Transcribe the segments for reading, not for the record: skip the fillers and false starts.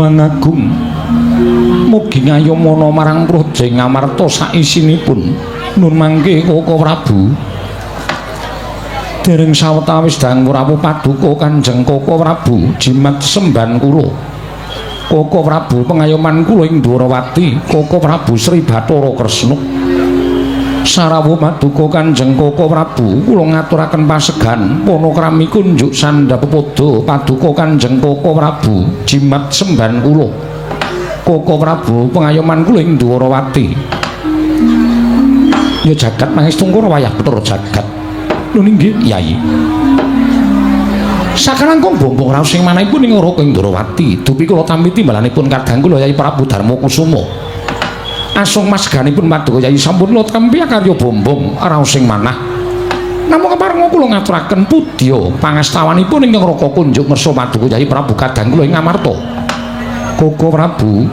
Kakang Agung mugi ngayomana marang Praja Ngamarta saisinipun. Nun mangke Koko Prabu dereng sawetawis dangu rawuh paduka Kanjeng Koko Prabu jimat semban kula. Koko Prabu pengayoman kula ing Dwarawati, Koko Prabu Sri Bathara Kresna sarawuh paduka Kanjeng Koko Prabu kula ngaturaken pasegan panakrami kunjuk sandhapada paduka Kanjeng Koko Prabu jimat semban kula. Koko Prabu pengayoman kula ing Dwarawati. Ya jagat mangestungkara wayah Bathara jagat. Lho nggih, Yai. Sakalangkung bombong raos sing manahipun ing Raka ing Dwarawati, dupi kula tampi timbalanipun kadang kula Yai Prabu Darma Kusuma. Asung masganipun paduka Yai sampun kula tampi karya bombong raos sing manah. Namung kepareng kula ngaturaken pudya pangastawanipun ing Raka kunjuk ngersa paduka Yai Prabu kadang kula ing Ngamarta. Koko Prabu,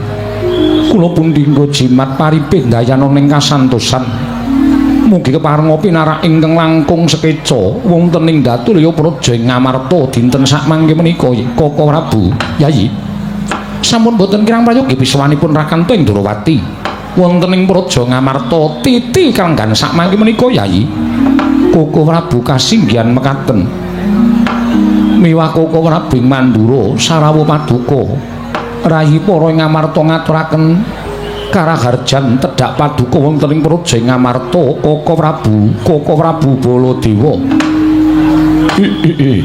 kula pun dinggo jimat paripih dayana ning kasantosan. Mugi kepareng pinarak ingkang langkung sekeca wonten ing Datulya Praja Ngamarta dinten sakmangke menika. Koko Prabu, Yai. Sampun boten kirang prayogi biswanipun rakanta ing Dwarawati wonten ing Praja Ngamarta titi kalenggan sakmangke menika, Yai. Koko Prabu kasinggihan mekaten. Miwah Koko Prabu Mandura sarawuh paduka rayi para Ngamarta ngaturaken karaharjan tedhak paduka wonten ing Praja Ngamarta. Koko Prabu Baladewa.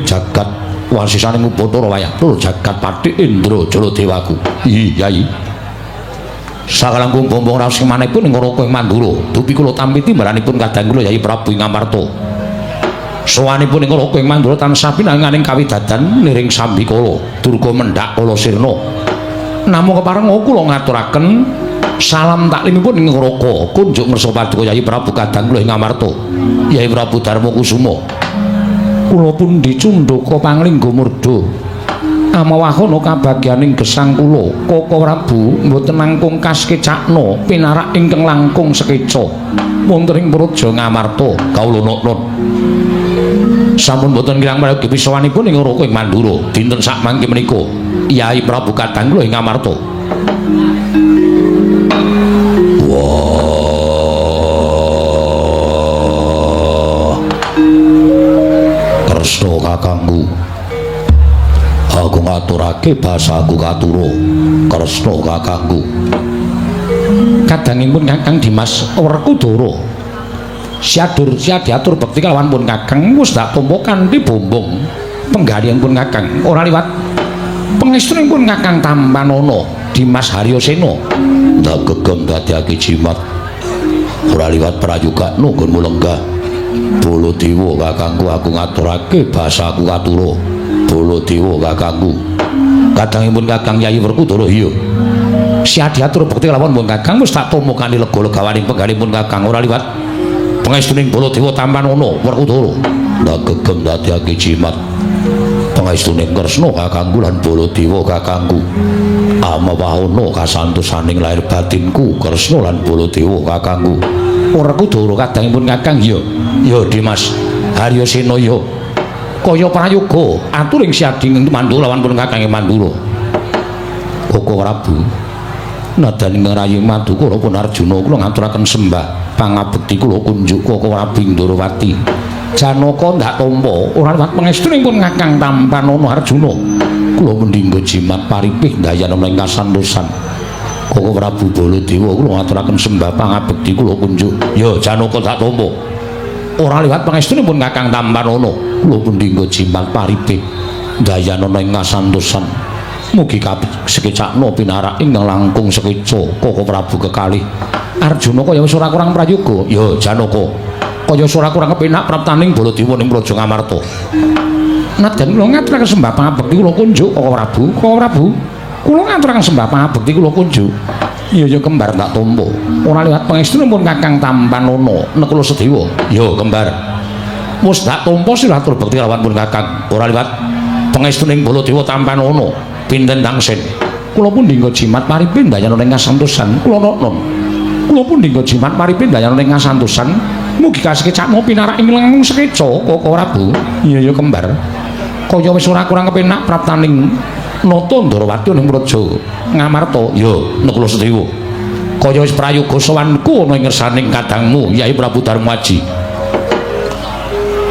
Jagat wasisaning Upadara wayah jagat Pathik Indra Jaladewaku. Yai. Sakalangkung bombong raos sing manahipun ing Raka ing Mandura, dupi kula tampi timbalanipun kadang kula Yai Prabu Ngamarta. Sawanipun ing Raka ing Mandura tansah pinanganing kawidadan niring Sambikala Durga Mendhak Kala Sirna. Namung kepareng kula ngaturaken salam taklimipun ing Raka kunjuk ngersa paduka Yai Prabu kadang kula ing Ngamarta. Yai Prabu Darma Kusuma. Kula pun dicundhaka panglingga murda. Amawahana kabagyaning gesang kula, Koko Prabu mboten langkung kaskecakna pinarak ingkang langkung sekeca wonten ing Praja Ngamarta. Kawula nun. Sampun boten kirang prayogi pisawanipun ing Raka ing Mandura dinten sakmangke menika. Yai Prabu kadang kula ing Ngamarta. Kresna kakangku, aku ngaturake basaku katura. Kresna kakangku. Kadangipun Kakang Dimas Werkudara siadur bekti kalawan pun Kakang wis dak tampa kanthi bombong penggalianipun Kakang ora liwat pangestunipun Kakang Tampanana Dimas Haryasena ndak gegem dadekake jimat ora liwat prayoga nugun mulenggah. Baladewa kakangku, aku ngaturake basaku katura. Baladewa kakangku. Kadangipun Kakang Yayi Werkudara iya. Siadiatur bekti kalawan pun Kakang wis tak tampa kanthi lega-legawaning penggalipun Kakang ora liwat pangestuning Baladewa Tampanana Werkudara ndak gegem dadekake jimat. Pangestuning Kresna kakangku lan Baladewa kakangku. Amawahana kasantosaning lair batinku Kresna lan Baladewa kakangku. Werkudara kadangipun Kakang ya. Ya Dimas Haryasena ya. Kaya prayoga atur ing siading Mandura lawan pun Kakang Mandura. Koko Prabu. Nadan ing rayi Madukara pun Arjuna kula ngaturaken sembah pangabekti kula kunjuk Koko Prabu ing Dwarawati. Janaka ndak tampa ora liwat pangestunipun Kakang Tampanana Arjuna. Kula mendinggo jimat paripih dayana ing kasantosan. Koko Prabu Baladewa kula ngaturaken sembah pangabekti kula kunjuk. Ya Janaka tak tampa ora liwat pangestunipun Kakang Tampanana. Kula mendinggo jimat paripih dayana ing kasantosan. Mugi sekecakna pinarak ingkang langkung sekeca. Koko Prabu kekalih Arjuna kaya wis ora kurang prayoga. Ya Janaka kaya ora kurang kepenak praptaning Baladewa ning Praja Ngamarta. Nadan kula ngaturaken sembah pangabekti kula kunjuk Koko Prabu. Koko Prabu kula ngaturaken sembah pangabekti kula kunjuk. Ya kembar tak tampa ora liwat pangestunipun Kakang Tampanana Nekula Sedewa. Ya kembar wis tak tampa silatur bekti lawan pun Kakang ora liwat pangestuning Baladewa Tampanana pinten tangsen. Kula pun dinggo jimat paripin dayana ing kasantosan. Kula nun. Kula pun dinggo jimat paripin dayana ing kasantosan. Mugi kasekecakna pinarak ing langkung sekeca Koko Prabu. Iya kembar kaya wis ora kurang kepenak praptaning nata Ndrawati ning praja Ngamarta ya Nakula Sedewa kaya wis prayoga sowanku ana ing ngersaning kadangmu Yai Prabu Darmaji.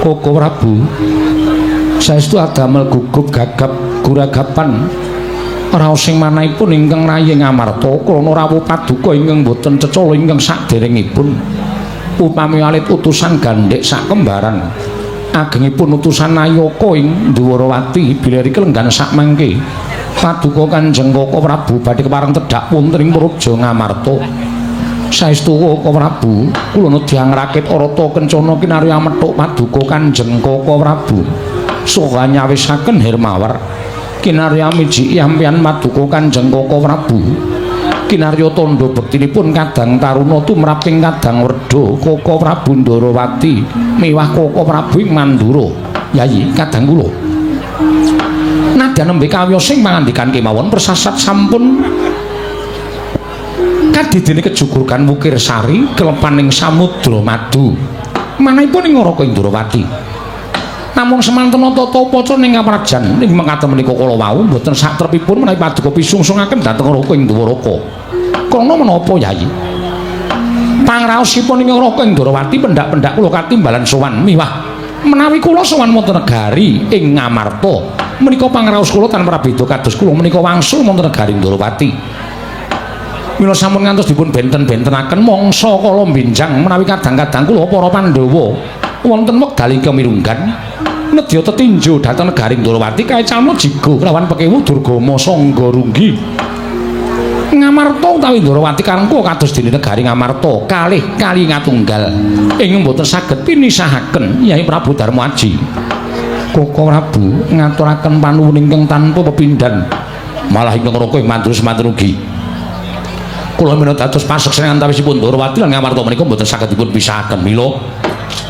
Koko Prabu saestu adamel gugup gagap guragapan raos sing manahipun ingkang rayi Ngamarta krana rawuh paduka ingkang boten cecala ingkang saderengipun upami alit utusan gandhek sak kembaran agengipun utusan Nayaka ing Dwarawati bileri kelenggan sak mangke paduka Kanjeng Koko Prabu badhe kepareng tedhak wonten ing praja Ngamarta. Saestu Koko Prabu kula nedya ngrakit arata kencana kinarya methuk paduka Kanjeng Koko Prabu saha nyawisaken Hermawar kinarya miji yampian paduka Kanjeng Koko Prabu kinarya tandha bektinipun kadang taruna tumraping kadang werda Koko Prabu Ndrawati miwah Koko Prabu ing Mandura. Yayi kadang kula nadyan nembe kawiyos sing pangandikan kemawon persasat sampun kadidene kejukurkan Wukir Sari kelepaning Samudra Madu manahipun ing Ngaraka Indrawati. Namung semanten tata upacara ning kaprajan ing mekaten menika kala wau mboten satrepipun menawi paduka pisungssungaken dhateng Ngaraka Indrawata. Krana menapa Yayi? Pangraosipun ing Ngaraka Indrawati pendak-pendak kula katimbalan sowan miwah menawi kula sowan wonten negari ing Ngamarta menika pangraos kula tanpa beda kados kula menika wangsul wonten negari Ndrawati. Mila sampun ngantos dipun benten-bentenaken mangsa kala benjang menawi kadang-kadang kula para Pandhawa wonten wekdal ingkang mirunggan nedya tetinju dhateng negari Ndrawati kaecalna jiga kelawan Pekewu Durgama Sangga Runggi. Ngamarta utawi Ndrawati karengku kados dene negari Ngamarta kalih kali ngatunggal ing boten saged pinisahaken Yai Prabu Darmaji. Koko Prabu ngaturaken panuwun ingkang tanpa pepindhan malah ingkang Ngaraka ing Mandura semanten ugi kula minangka dados paseksan antawisipun Ndrawati lan Ngamarta menika boten saged dipun pisahaken. Mila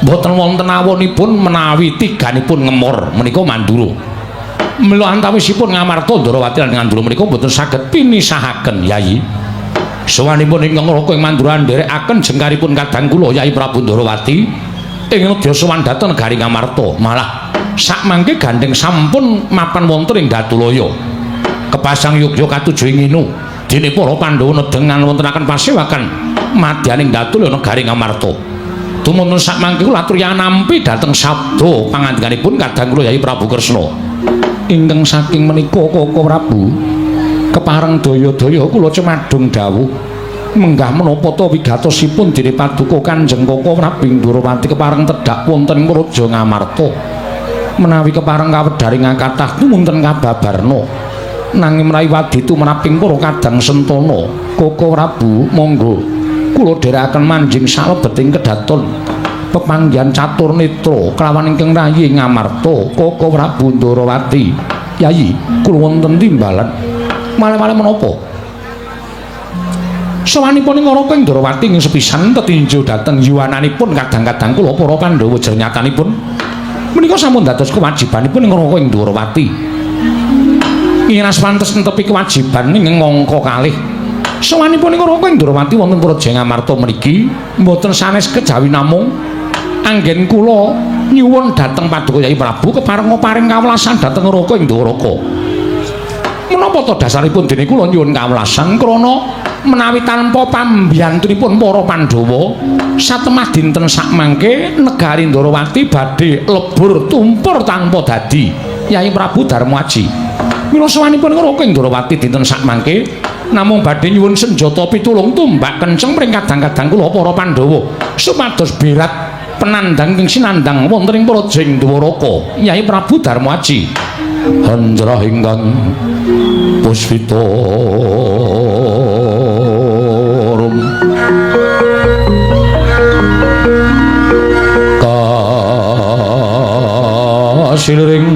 boten wonten awonipun menawi tiganipun ngemor menika Mandura. Mila antawisipun Ngamarta Ndrawati lan Mandura menika boten saged pinisahaken Yayi. Sawanipun ingkang Ngaraka ing Mandura nderekaken jengkaripun kadang kula Yai Prabu Ndrawati ing nedya sowan dhateng negari Ngamarta malah sak mangke gandeng sampun mapan wonten ing Datulaya kepasang Yogya katuju ing Inu dene para Pandhawa nedengan wontenaken pasewakan madyaning Datulaya negari Ngamarta. Dumunten sak mangke kula atur nampi dhateng sabda pangandikanipun kadang kula Yai Prabu Kresna ingkang saking menika Koko Prabu kepareng daya-daya kula cemadung dawuh menggah menapa ta wigatosipun dene paduka Kanjeng Koko Prabu Ndrawati kepareng tedhak wonten ing praja Ngamarta menawi kepareng kawedharing kathah tumunten kababarna nanging menawi waditu menaping para kadang sentana Koko Prabu monggo kula dherekaken manjing salebeting kedaton pepanggihan catur netra kelawan ingkang rayi Ngamarta Koko Prabu Ndrawati. Yayi kula wonten timbalan malih-malih menapa sawanipun ing Ngaraka Indrawati ing sepisan tetinju dhateng yuwananipun kadang-kadang kula para Pandhawa jernyatanipun menika sampun dados kewajibanipun ing Ngaraka Indrawati. Ngiras pantes netepi kewajiban ing ngangka kalih. Sawanipun ing Ngaraka Indrawati wonten praja Ngamarta mriki mboten sanes kejawi namung anggen kula nyuwun dhateng paduka Yai Prabu kepareng paring kawelasan dhateng Ngaraka Indrawata. Menapa to dasaripun dene kula nyuwun kawelasan krana menawi tanpa pambiyantunipun para Pandhawa satemah dinten sakmangke negari Ndrawati badhe lebur tumpur tanpa dadi Yai Prabu Darmaji. Mila sawanipun Ngaraka Indrawati dinten sakmangke namung badhe nyuwun senjata pitulung tumbak kenceng pring kadang-kadang kula para Pandhawa supados birat penandang ing sinandang wonten ing praja Dwaraka Yai Prabu Darmaji. Hanjrah ingkang puspitorum kasiring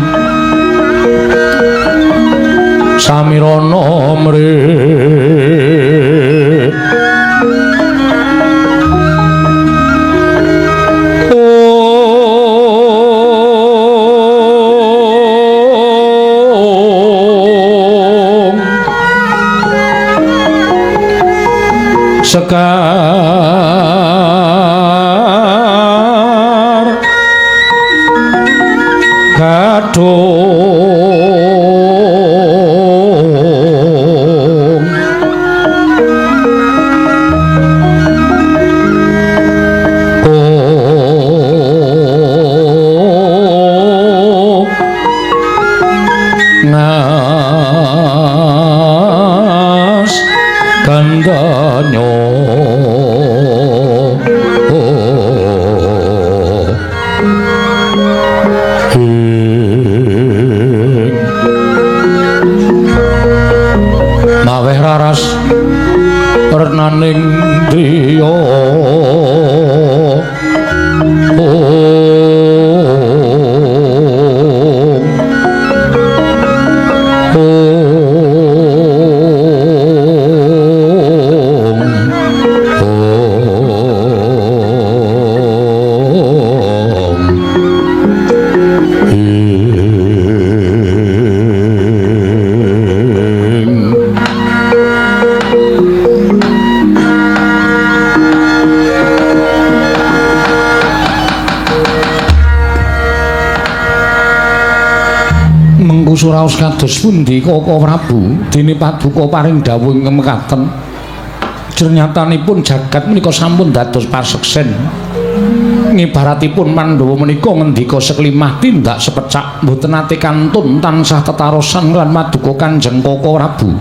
samirana mrih sekar gadung danyo maweh raras renaning driya suraos kados pundi Koko Prabu dene paduka paring dawuh ingkang mekaten jernyatanipun jagat menika sampun dados paseksen ngibaratipun Pandhawa menika ngendika seklimah tindak sepecak mboten nate kantun tansah tetarosan lan paduka Kanjeng Koko Prabu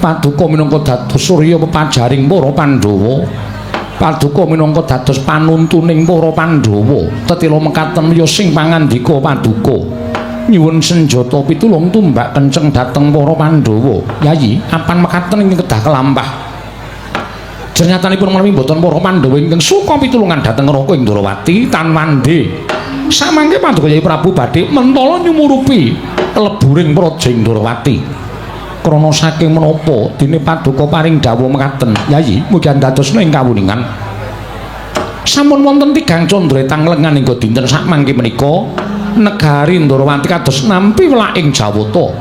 paduka minangka dados surya pepajaring para Pandhawa paduka minangka dados panuntuning para Pandhawa tetela mekaten ya sing pangandika paduka nyuwun senjata pitulung tumbak kenceng dhateng para Pandhawa. Yayi, apan mekaten ing kedah kelampah. Jernyatanipun menawi boten para Pandhawa ingkang suka pitulungan dhateng Raka Indrawati tanwande. Samangke paduka Yayi Prabu badhe mentala nyumurupi leburing Praja Indrawati. Krana saking menapa dene paduka paring dawuh mekaten. Yayi, mugi andadosna ing kawuningan. Sampun wonten 3 candra tanglengan ing dinten sakmangke menika negari Ndrawati kados nampi welaking Jawata.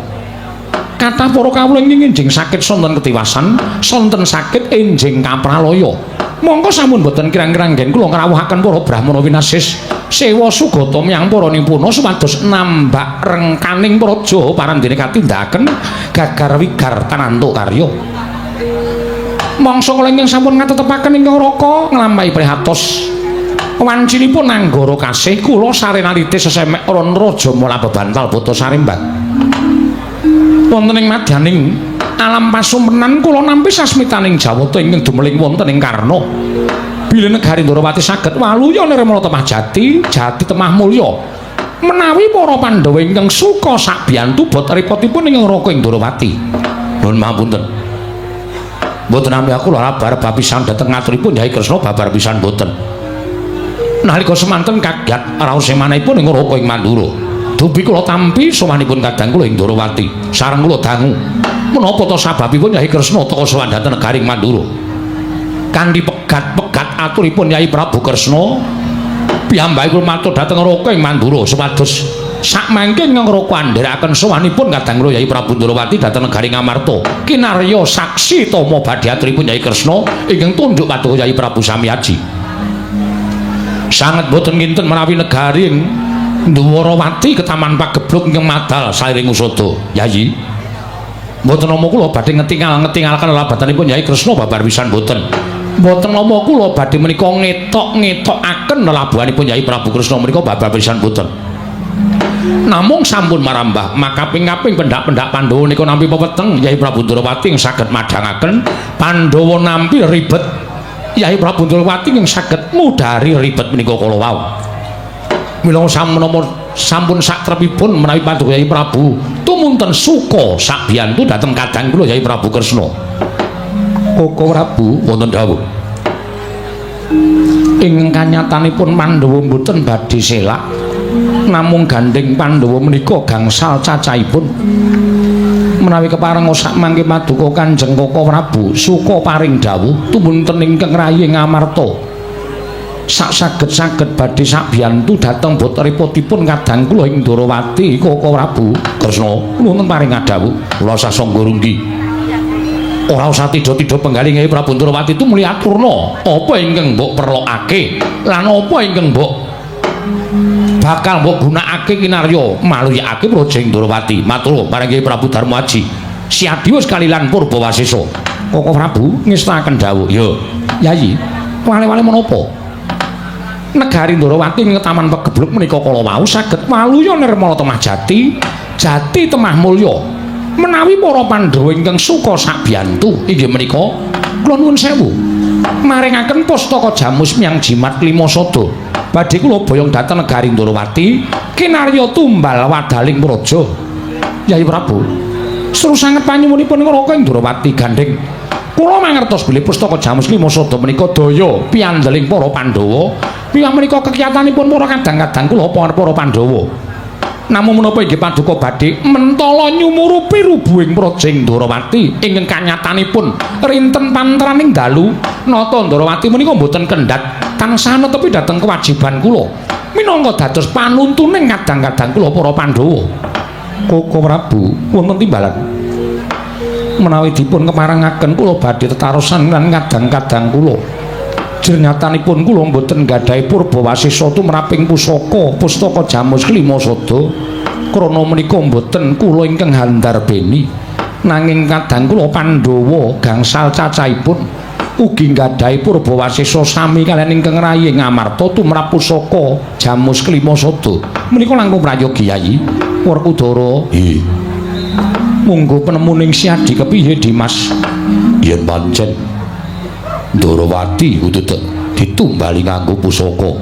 Kathah para kawula ingkang enjing sakit sonten ketiwasan, sonten sakit enjing kapralaya. Monggo sampun boten kirang-kirang nggen kula ngrawuhaken para Brahmana winasis sewa sugata miyang para nipuna supados nambak rengkaning praja parandene katindakaken gagar wigar tanantu karya. Mangsa kula ingkang sampun ngatetepaken ingkang Raka nglampahi prihatos wancinipun anggara kasih kula sarenalite sesemek ron raja mula bebantal boto sarimbat wonten ing madyaning alam pasumpenan kula nampi sasmitaning Jawata ingkang dumeling wonten ing Karna bilih negari Ndrawati saged waluya nirmala temah jati temah mulya menawi para Pandhawa ingkang suka sakbiyantu bot repotipun ingkang Raka Indrawati nuwun mapunten mboten nami aku lho babar pisan dhateng ngaturipun Nyai Kresna babar pisan mboten nalika semanten kagat raos semanipun ing Raka ing Mandura dubi kula tampi sowanipun kadang kula ing Ndrawati sareng kula dangu menapa ta sababipun Nyai Kresna teka sowan dhateng negari Mandura kanthi pegat-pegat aturipun Nyai Prabu Kresna piyambake kula matur dhateng Raka ing Mandura supados sakmangke ingkang Raka andheraken sowanipun kadang kula Nyai Prabu Ndrawati dhateng negari Ngamarta kinarya saksi tama badhe aturipun Nyai Kresna ingkang tunduk paduka Nyai Prabu Samyaji sanget boten nginten menawi negari Ndwarawati ketaman pagebluk ingkang madal sairing usada Yayi mboten nama kula badhe ngetingal-ngetingalaken lelabatanipun Nyai Kresna babar pisan mboten nama kula badhe menika ngetok-ngetokaken lelabuhanipun Nyai Prabu Kresna menika babar pisan mboten namung sampun marambah makaping-kaping pendak-pendak Pandhawa nika nampi pepeteng Nyai Prabu Ndrawati saged madhangaken Pandhawa nampi ribet Nyai Prabu Ndrawati yang saged mudhari ribet menika kala wau. Mila sampun satrepipun menawi paduka Nyai Prabu tumunten suka sakbiyantu dhateng kadang kula Nyai Prabu Kresna. Koko Prabu wonten dawuh. Ing kanyatanipun Pandhawa mboten badhe selak namung gandeng Pandhawa menika gangsal cacahipun. Menawi kepareng sakmangke paduka Kanjeng Koko Prabu suka paring dawuh tumunten ingkang rayi Ngamarta saged badhe sakbiyantu dhateng bot repotipun kadang kula ing Ndrawati Koko Prabu Kresna nuwun paring dawuh kula sasangga runggi ora usah tida-tida penggalih Nyai Prabu Ndrawati itu muli aturna apa ingkang mbok perlokake lan apa ingkang mbok bakal mbok gunakake kinarya maluyake Praja Indrawati matur marang Kyai Prabu Darma Aji siadi wis kalilan Purbawasesa Koko Prabu ngestaken dawuh ya Yayi wale-wale menapa negari Ndrawati ing taman pegebluk menika kala wau saged waluya nirmala temah jati temah mulya Menawi para Pandhawa ingkang suka sabiyantu inggih menika kula nuwun sewu maringaken pustaka Jamus Myang Jimat Klimasada badhe kula boyong dhateng negari Ndarawati kinarya tumbal wadaling praja. Yai Prabu seru sanget panyuwunipun Raka ing Ndarawati gandeng kula mangertos bilih pustaka Jamus Klimasada menika daya piandeling para Pandhawa piyambak menika kekiyatanipun para kadang-kadang kula para Pandhawa. Namung menapa inggih paduka badhe mentala nyumurupi rubuhing praja ing Ndarawati ingkang kanyatanipun rinten pantraning dalu nata Ndarawati menika mboten kendhat tansah netepi dhateng kewajiban kula minangka dados panuntuning kadang-kadang kula para Pandhawa. Koko Prabu wonten timbalan menawi dipun keparengaken kula badhe tetarosan lan kadang-kadang kula jenyatanipun kula mboten gadhahi purba wasisa tumraping pustaka Jamus Klimasada krana menika mboten kula ingkang handar beni nanging kadang kula Pandhawa gangsal cacahipun ugi gadhahi purba wasisa sami kaliyan ingkang rayi Ngamarta tumrap pusaka Jamus Klimasada menika langkung prayogi Yayi Werkudara. Monggo penemuning Siadi kepiye Dimas yen pancen Ndarawati kudu ditumbali nganggo pusaka.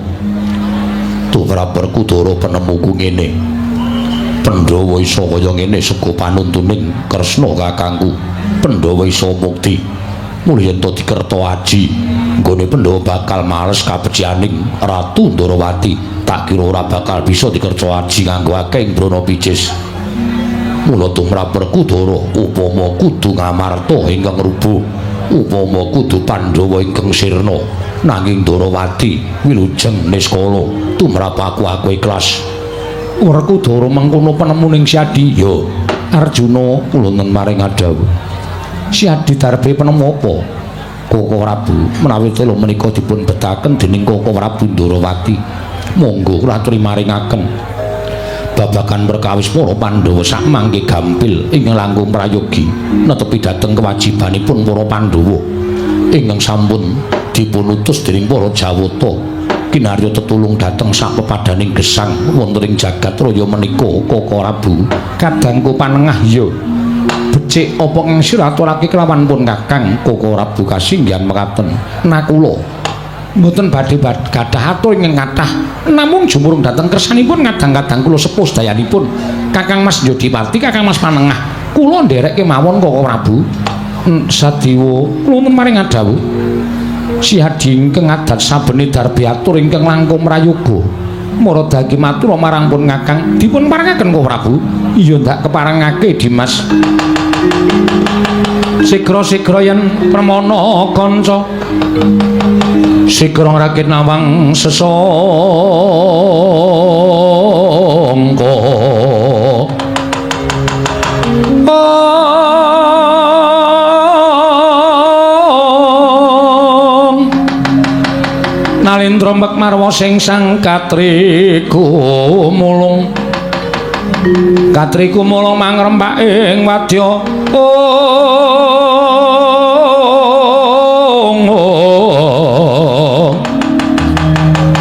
Tumrap Werkudara penemuku ngene. Pandhawa isa kaya ngene sega panuntuning Kresna kakangku. Pandhawa isa mukti. Mulih ento dikerto aji, nggone Pandhawa bakal males kabecianing Ratu Ndarawati. Tak kira ora bakal bisa dikerto aji nganggo akeh brana picis. Mula tumrap Werkudara upama kudu Ngamarta ingkang rubuh. Upama kudu Pandhawa ingkang sirna nanging Ndarawati wilujeng niskala tumrap aku ikhlas. Werkudara mengkono penemuning Siadi ya Arjuna kula nun maring adhawu. Siadi darbe penemu apa? Koko Prabu menawi tela menika dipun betaken dening Koko Prabu Ndarawati monggo kula aturi maringaken babagan perkawis para Pandhawa sak mangke gampil ingkang langkung prayogi netepi dhateng kewajibanipun para Pandhawa ingkang sampun dipun utus dening para Jawata kinarya tetulung dhateng sak pepadaning gesang wonten ing jagat raya menika. Koko Prabu kadangku panengah ya becik apa ing siraturake kelawan pun Kakang. Koko Prabu kasinggihan mekaten nakula mboten badhe gadah atur ingkang kathah namung jumurung dhateng kersanipun kadang-kadang kula sepuh dayanipun Kakang Mas Yodipati, Kakang Mas Panengah kula nderekke mawon Koko Prabu. Sadiwa kula maring adhawu Siadi ingkang adat sabene darbe atur ingkang langkung mrayoga maradagi matur marang pun Kakang dipun parengaken Koko Prabu. Iya ndak keparengake Dimas. Sigra-sigra yen pramana kanca sigra rakit nawang sesangka nalindra mek sing sang katriku mulung mangrembak ing wadya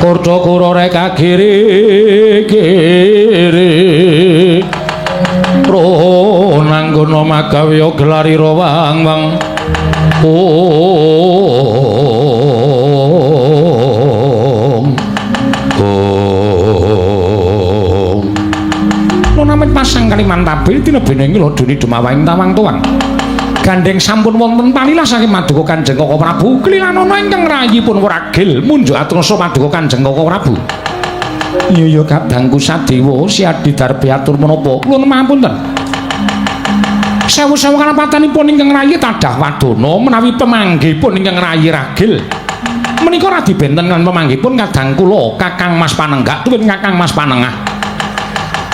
Kurda kurore kagiri-giri ro nanggono magawe gelari rawang-wang namit pasang Kalimantabe tinebene lho duni dumawahing tawang tuwang gandeng sampun wonten palilah saking Maduka Kanjeng Koko Prabu kelilanana ingkang rayipun wragil munjuk atursa Maduka Kanjeng Koko Prabu. Iya kadangku Sadewa Siadi darbe atur menapa kula mapunten sewu-sewu kanapatanipun ingkang rayi tadah wadana menawi pemanggihipun ingkang rayi ragil menika radi benten lan pemanggihipun kadang kula Kakang Mas Panenggak tuwin Kakang Mas Panengah.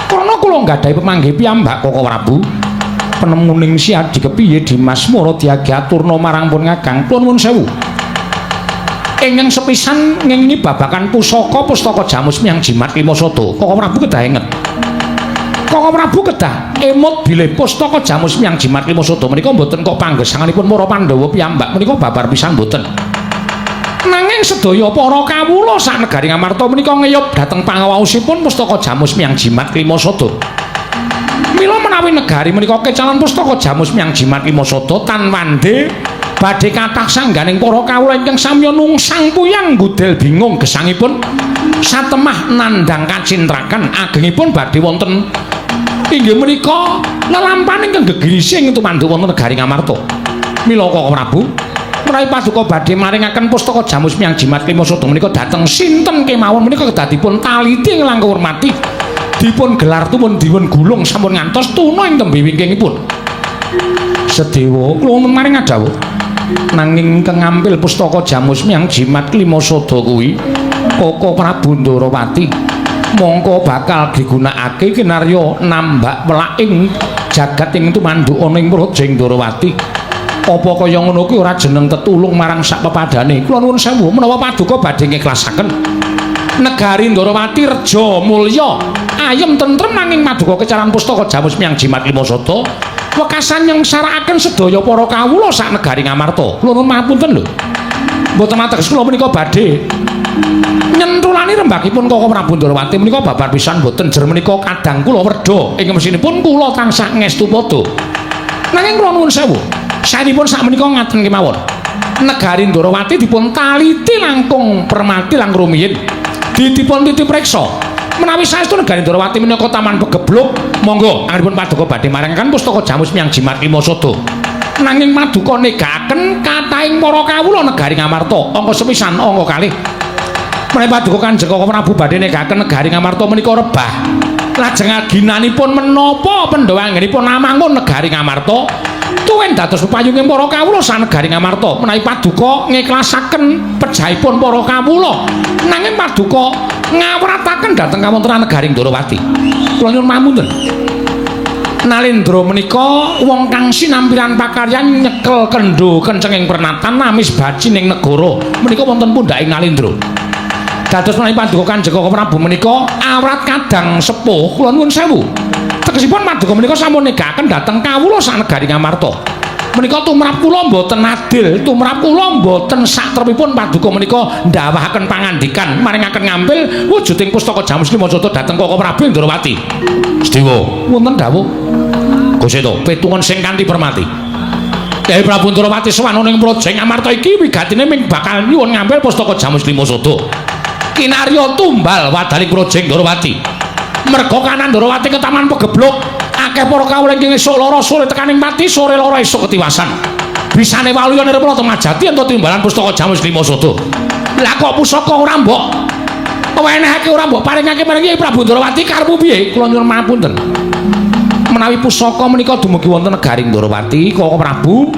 Krana kula nggadahi pemanggih piyambak Koko Prabu penemuning Siadi kepiye Dimas mara diagi aturna marang pun Kakang kula nuwun sewu ingkang sepisan ngengi babakan pustaka Jamus Myang Jimat Klimasada. Koko Prabu kedah inget Koko Prabu kedah emut bilih pustaka Jamus Myang Jimat Klimasada menika mboten kok panggesanganipun para Pandhawa piyambak menika babar pisan mboten nanging sedaya para kawula sak negari Ngamarta menika ngeyop dhateng pangawaosipun pustaka Jamus Myang Jimat Klimasada. Mila menawi negari menika kecalan pustaka Jamus Miang Jimat Lima Sada tan wandhe badhe kathah sangganing para kawula ingkang samya nungsang puyang gudel bingung gesangipun satemah nandhang kacintrakan agengipun badhe wonten inggih menika lelampahan ingkang gegirising tumandu wonten negari Ngamarta. Mila Koko Prabu menawi paduka badhe maringaken pustaka Jamus Miang Jimat Lima Sada menika dhateng sinten kemawon menika kedadipun taliti langkung hormati dipun gelar tumun dipun gulung sampun ngantos tuna ing tembe wingkingipun. Sedewa kula maring adhawuh nanging ingkang ngambil pustaka Jamus Miang Jimat Lima Sada kuwi Koko Prabu Ndarawati mongko bakal digunakake kinarya nambak welaking jagat ing tumandu ana ing Projeng Ndarawati. Apa kaya ngono kuwi ora jeneng tetulung marang sak pepadane. Kula nuwun sewu menawa paduka badhe ngiklasaken negari Ndarawati reja mulya ayem tentrem nanging maduka kecaran pustaka Jamus Miang Jimat Lima Sada wekasan nyengsarakaken sedaya para kawula sak negari Ngamarta. Kula nuwun mapunten lho. Mboten ateges kula menika badhe nyentulani rembakipun Koko Prabu Ndarawati menika babar pisan mboten jer menika kadang kula werda ing mesinipun kula tansah ngestu padha. Nanging kula nuwun sewu, saenipun sak menika ngaten kemawon. Negari Ndarawati dipun taliti langkung permati lang rumiyin. Dipun titip reksa. Menawi saestu negari Ndarawati menika taman pegebluk, monggo anggenipun paduka badhe maringaken pustaka Jamus Miang Jimat Lima Sada. Nanging maduka negaken kathahing para kawula negari Ngamarta angka sepisan angka kalih. Menawi paduka Kanjeng Koko Prabu badhe negaken negari Ngamarta menika rebah. Lajeng aginanipun menapa Pandhawa anggenipun namangun negari Ngamarta tuwin dados pepayunging para kawula sanegari Ngamarta. Menawi paduka ngiklasaken pejahipun para kawula nanging paduka ngawrataken dhateng kawontenan negari Ndarawati. Kula nyuwun pamunten. Nalendra menika wong kang sinampiran pakaryan nyekel kendho kencenging pernatan namis baci ning negara menika wonten pundhaking Nalendra. Dados menawi paduka Kanjeng Koko Prabu menika awrat kadang sepuh kula nuwun sewu. Tegesipun paduka menika sampun negaken dhateng kawula sak negari Ngamarta. Menika tumrap kula mboten adil, tumrap kula mboten satrepipun paduka menika ndawahaken pangandikan maringaken ngambil wujuding pustaka Jamus Lima Sada dhateng Koko Prabu Ndarawati. Sedewa, wonten dawuh. Gusti to, petungan sing kanthi permati. Kyai Prabu Ndarawati sowan ning Projeng Ngamarta iki wigatine ming bakal nyuwun ngambil pustaka Jamus Lima Sada. Kinarya tumbal wadaning Projeng Ndarawati. Merga kanan Ndarawati ke taman pegebluk, akeh para kawula ingkang esuk lara sore tekaning mati, sore lara esuk ketiwasan. Bisane waluya nirepana temajati ento timbalan pustaka Jamus Lima Sada. Lah kok pusaka ora mbok wenehake ora mbok paringake marang Kyai Prabu Ndarawati karepmu piye? Kula nyuwun mapunten. Menawi pusaka menika dumugi wonten negari Ndarawati, Koko Prabu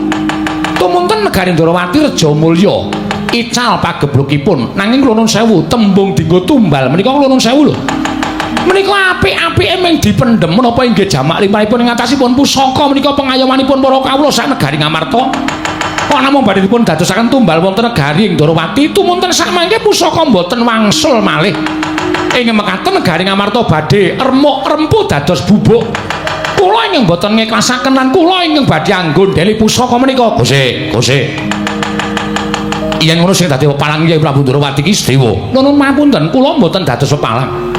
tumunten negari Ndarawati reja mulya. Ical pageblukipun nanging kula nuwun sewu tembung dinggo tumbal menika kula nuwun sewu lho. Menika apik-apike mung dipendhem menapa inggih jamak limrahipun ing atasipun pusaka menika pengayomanipun para kawula sak negari Ngamarta. Kok namung badhe dipun dadosaken tumbal wonten negari Ndarawati tumunten sak mangke pusaka mboten wangsul malih. Ing mekaten negari Ngamarta badhe remuk-rempu dados bubuk. Kula ingkang mboten ngiklasaken lan kula ingkang badhe anggondheli pusaka menika. Gusti. Yen ngono sing dadi pepalang Kyai Prabu Ndarawati iki Sedewa. Nuwun mapunten, kula mboten dados pepalang.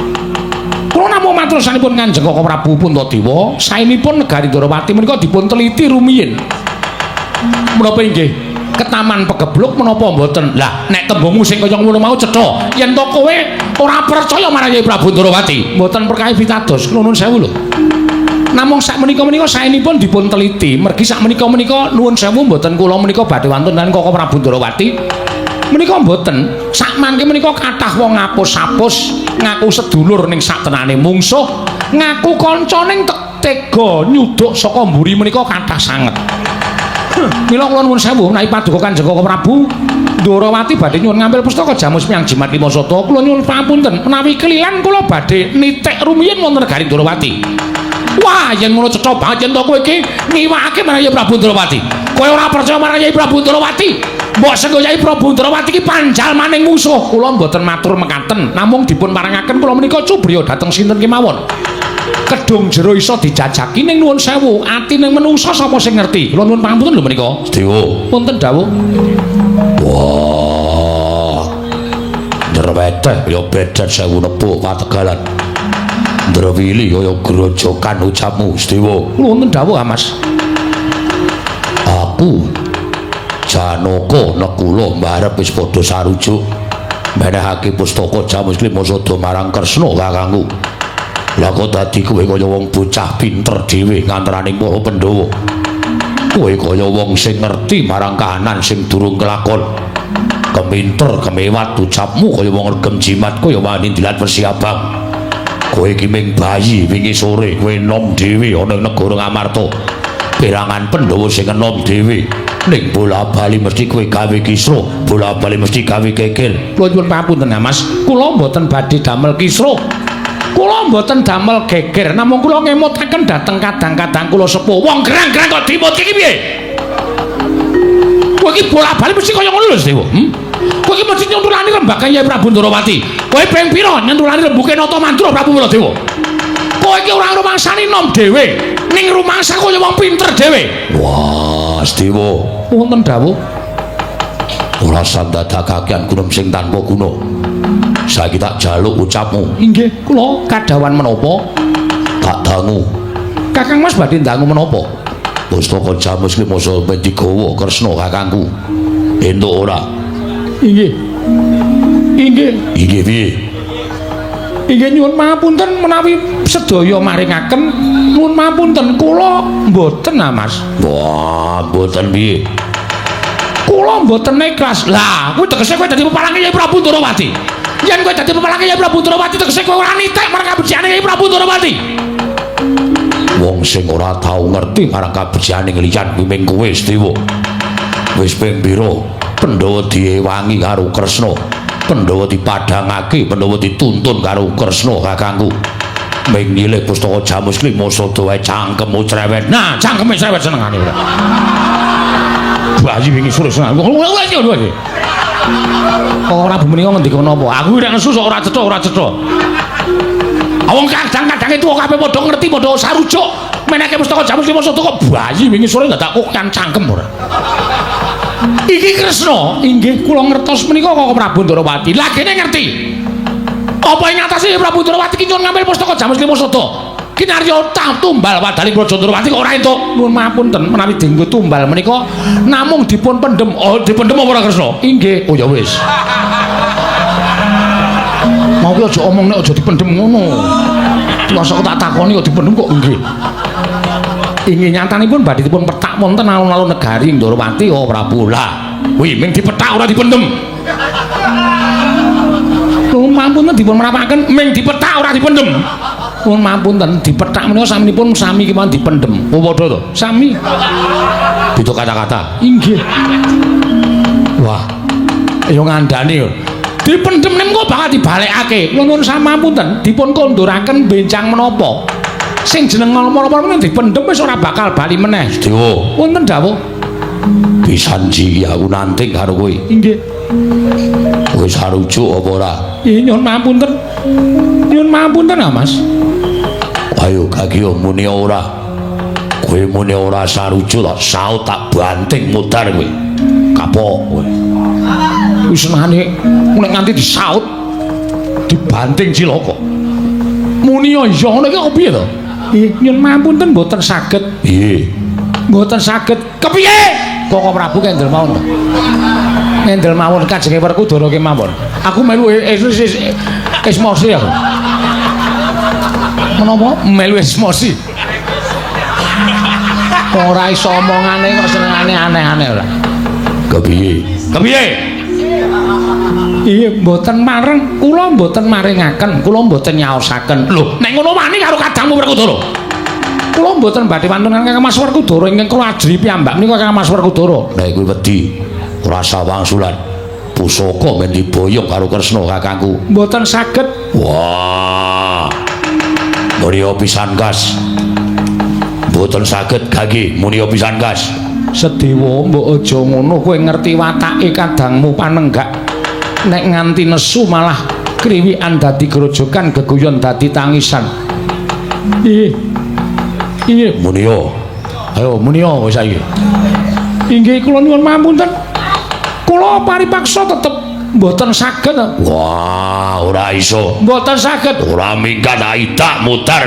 Kula namung matur sanipun Kanjeng Koko Prabu Puntadewa, saenipun negari Ndarawati menika dipun teliti rumiyin. Menapa inggih ke taman pegebluk menapa mboten? Lah nek tembungmu sing kaya ngono mau cetha, yen to kowe ora percaya marang Kyai Prabu Ndarawati, mboten perkawis pitados. Kula nuwun sewu lho. Namung sak menika saenipun dipun teliti, mergi sak menika nuwun sewu mboten kula menika badhe wonten lan Koko Prabu Ndarawati. Menika mboten, sak mangke menika kathah wong ngapus-apus, ngaku sedulur ning saktenane mungsuh, ngaku kanca ning tega nyuduk saka mburi menika kathah sanget. Mila kula nuwun sewu menawi paduka Kanjeng Koko Prabu Ndarawati badhe nyuwun ngambil pustaka Jamus Miang Jimat Lima Sada, kula nyuwun pamunten menawi kelilan kula badhe nitik rumiyin wonten negari Ndarawati. Wah, yen ngono cetha banget yen to kowe iki ngiwakake marang Kyai Prabu Ndarawati. Kowe ora percaya marang Kyai Prabu Ndarawati. Mbok sengko Kyai Prabu Ndarawati iki panjal maning musuh. Kula mboten matur mekaten, namung dipun parangaken kula menika cubriya dhateng sinten kemawon. Kedung jero iso dijajaki ning nuwun sewu, ati ning menungsa sapa sing ngerti. Kula nuwun pangapunten lho menika. Sedewa. Wonten dawuh. Wah. Jerweteh ya bedet sewu nepuk kategalan. Ndrawili kaya grojokan ucapmu Sedewa. Kula wonten dawuh Mas. Aku Janaka Nekula mbarep wis padha sarujuk menehake pustaka Jamusli Masada marang Kresna kakangku. Lah kok dadi kowe kaya wong bocah pinter dhewe ngantaraning para Pandhawa. Kowe kaya wong sing ngerti marang kahanan sing durung kelakon. Keminter kemewat ucapmu kaya wong regem jimat kaya wani dilat persiabang. Kowe iki ming bayi wingi sore kowe enom dhewe ana ing negara Ngamarta. Perangan Pandhawa sing enom dhewe ning bola-bali mesti kowe gawe kisra, bola-bali mesti gawe kekil. Kula nyuwun pamunten Mas, kula mboten badhe damel kisra. Kula mboten damel geger, namung kula ngemutaken dhateng kadang-kadang kula sepuh. Wong gerang-gerang kok dimut iki piye? Kowe iki bola-bali mesti kaya ngono lho, Dewa. Kowe iki mesti nyuntulani lembaga Yai Prabu Ndrawati. Kowe ping pira nyuntulani lembuke Nata Mantra Prabu Baladewa? Kowe iki ora rumangsani nom dhewe, ning rumangsa kaya wong pinter dhewe. Wah, Dewa, wonten dawuh. Ora sandadakaken gunung sing tanpa guna. Saiki tak jaluk ucapmu. Inggih, kula kadhawan menapa? Tak dangu. Kakang Mas badhe dangu menapa? Pustaka Jamusli Masada digawa Kresna kakangku. Entuk ora? Inggih. Inggih. Inggih piye? Inggih nyuwun mapunten menawi sedaya maringaken. Nyuwun mapunten kula mboten Mas. Wah, mboten piye? Kula mboten ikhlas. Lah, kuwi tegese kowe dadi pepalange Yai Prabu Ndrawati. Yen kowe dadi pepalange Yai Prabu Ndrawati tegese kowe ora nitek marang kabejane Yai Prabu Ndrawati. Wong sing ora tau ngerti marang kabejane liyan kuwi ming kowe Sedewa. Wis ping pira Pandhawa diewangi karo Kresna. Pandhawa dipadhangake, Pandhawa dituntun karo Kresna kakangku. Ming nilih pustaka Jamusli Masada wae cangkemmu cerewet. Nah, cangkeme cerewet senengane ora. Bayi wingi sore seneng. Ora bumenika ngendika napa? Aku nek nesu ora cetha. Wong kadang-kadang tuwa kabeh padha ngerti, padha sarujuk. Meneke pustaka Jamusli Masada kok bayi wingi sore ndak kokan cangkem ora. Iki Kresna, inggih kula ngertos menika kok Prabu Ndrawati. Lah kene ngerti. Apa ing atase Prabu Ndrawati ki nyuwun ngambil pustaka Jamusli Masada? Kinarya tumbal wadaling Raja Ndrawati kok ora entuk. Nuwun mapunten menawi dienggo tumbal menika namung dipun pendhem. Oh, dipendhem apa ora Kresna? Inggih. Oh ya wis. Mau ki aja omong nek aja dipendhem ngono. Masa tak takoni kok dipendhem kok nggih. Inggih nyatanipun badhe dipun petak wonten alun-alun negari Ndrawati oh Prabu. Lah, kuwi ming dipetak ora dipendhem. Nuwun mapunten dipun merapaken ming dipetak ora dipendhem. Nuwun mapunten dipetak menika saminipun sami kemawon dipendhem. Oh padha to? Sami. Beda kata-kata. Inggih. Wah. Ya ngandani yo. Dipendhem niku bakal dibalekake. Kula nuwun samapunten dipun konduraken benjang menapa. Sing jeneng menapa menika dipendhem wis ora bakal bali meneh. Dewa. Wonten dawuh. Pisanji aku nanting karo kowe. Inggih. Wis sarujuk apa ora? Nggih nyuwun mapunten. Nyuwun mapunten Mas. Ayo kaki muni ora. Kowe muni ora sarujuk tak saut tak banting mudar kowe. Kapok kowe. Wis senengane nek nganti disaut dibanting cilaka. Muni iya ngono iki kok piye to? Nggih nyuwun mapunten mboten saged. Nggih. Mboten saged. Kepiye? Kok Prabu kendel mawon to? Kendel mawon kajenge Werkudara kemawon. Aku melu esmosi aku. Menapa melu esmosi? Ora iso omongane kok senengane aneh-aneh ora. Kepiye? Kepiye? Iya mboten mareng, kula mboten maringaken, kula mboten nyaosaken. Lho, nek ngono wani karo kadangmu Werkudara. Kula mboten badhe wonten Kang Mas Werkudara ingkang kula ajri piyambak menika Kang Mas Werkudara. Nek kuwi wedi ora sawangsulan. Pusaka men diboyong karo Kresna kakangku. Mboten saged. Wah. Mulia pisan gas. Mboten saged gage mulia pisan gas. Sedewa mbok aja ngono kowe ngerti watake kadangmu panenggak. Nek nganti nesu malah kriwikan dadi grojokan geguyon dadi tangisan. Iya munia. Ayo munia wis saiki. Inggih kula nyuwun mapunten. Kula paripaksa tetep Mboten saged. Wah, ora iso. Mboten saged. Ora minggat aidak mutar.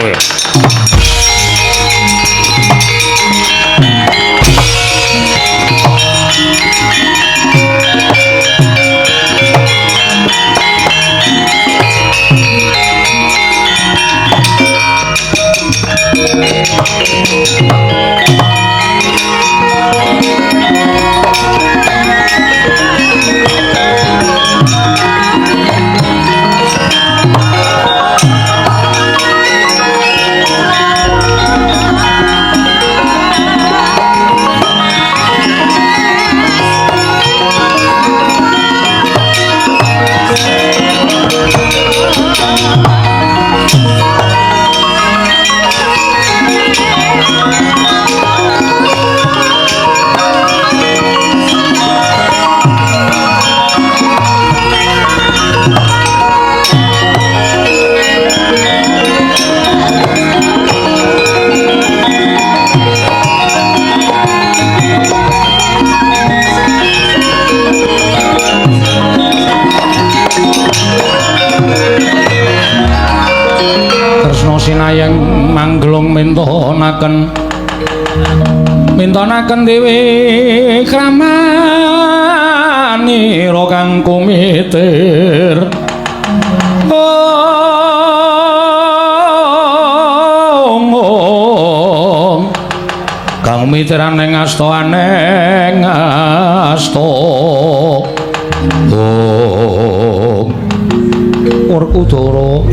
Sinayang manggelung mintonaken dewe kramanira kang kumitir kang mitiran ing asta aneng asta Werkudara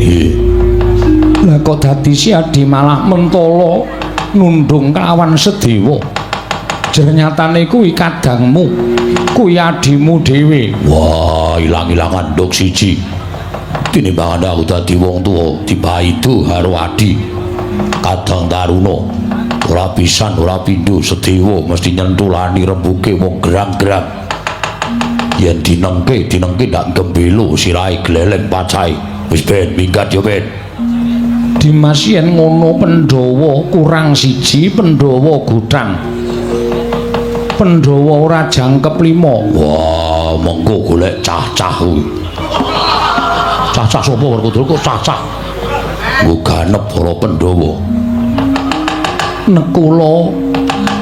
lah kok dadi Siadi malah mentala nundung kelawan Sedewa. Jernyatane kuwi kadangmu, kuwi adimu dhewe. Wah, ilang-ilangan nduk siji. Tinimbang aku dadi wong tuwa dibaidu karo adi. Kadang taruna ora pisan ora pindho Sedewa mesti nyentulani rembuke wong gerang-gerang. Yen dinengke ndak gembelo sirahe gleleng pacahe. Wis ben minggat yo ben. Dimas yen ngono Pandhawa kurang siji, Pandhawa gudang. Pandhawa ora jangkep 5. Wah, monggo golek cah-cah kuwi. Cah-cah sapa Werkudara kok cah-cah? Nggo ganep para Pandhawa. Nekula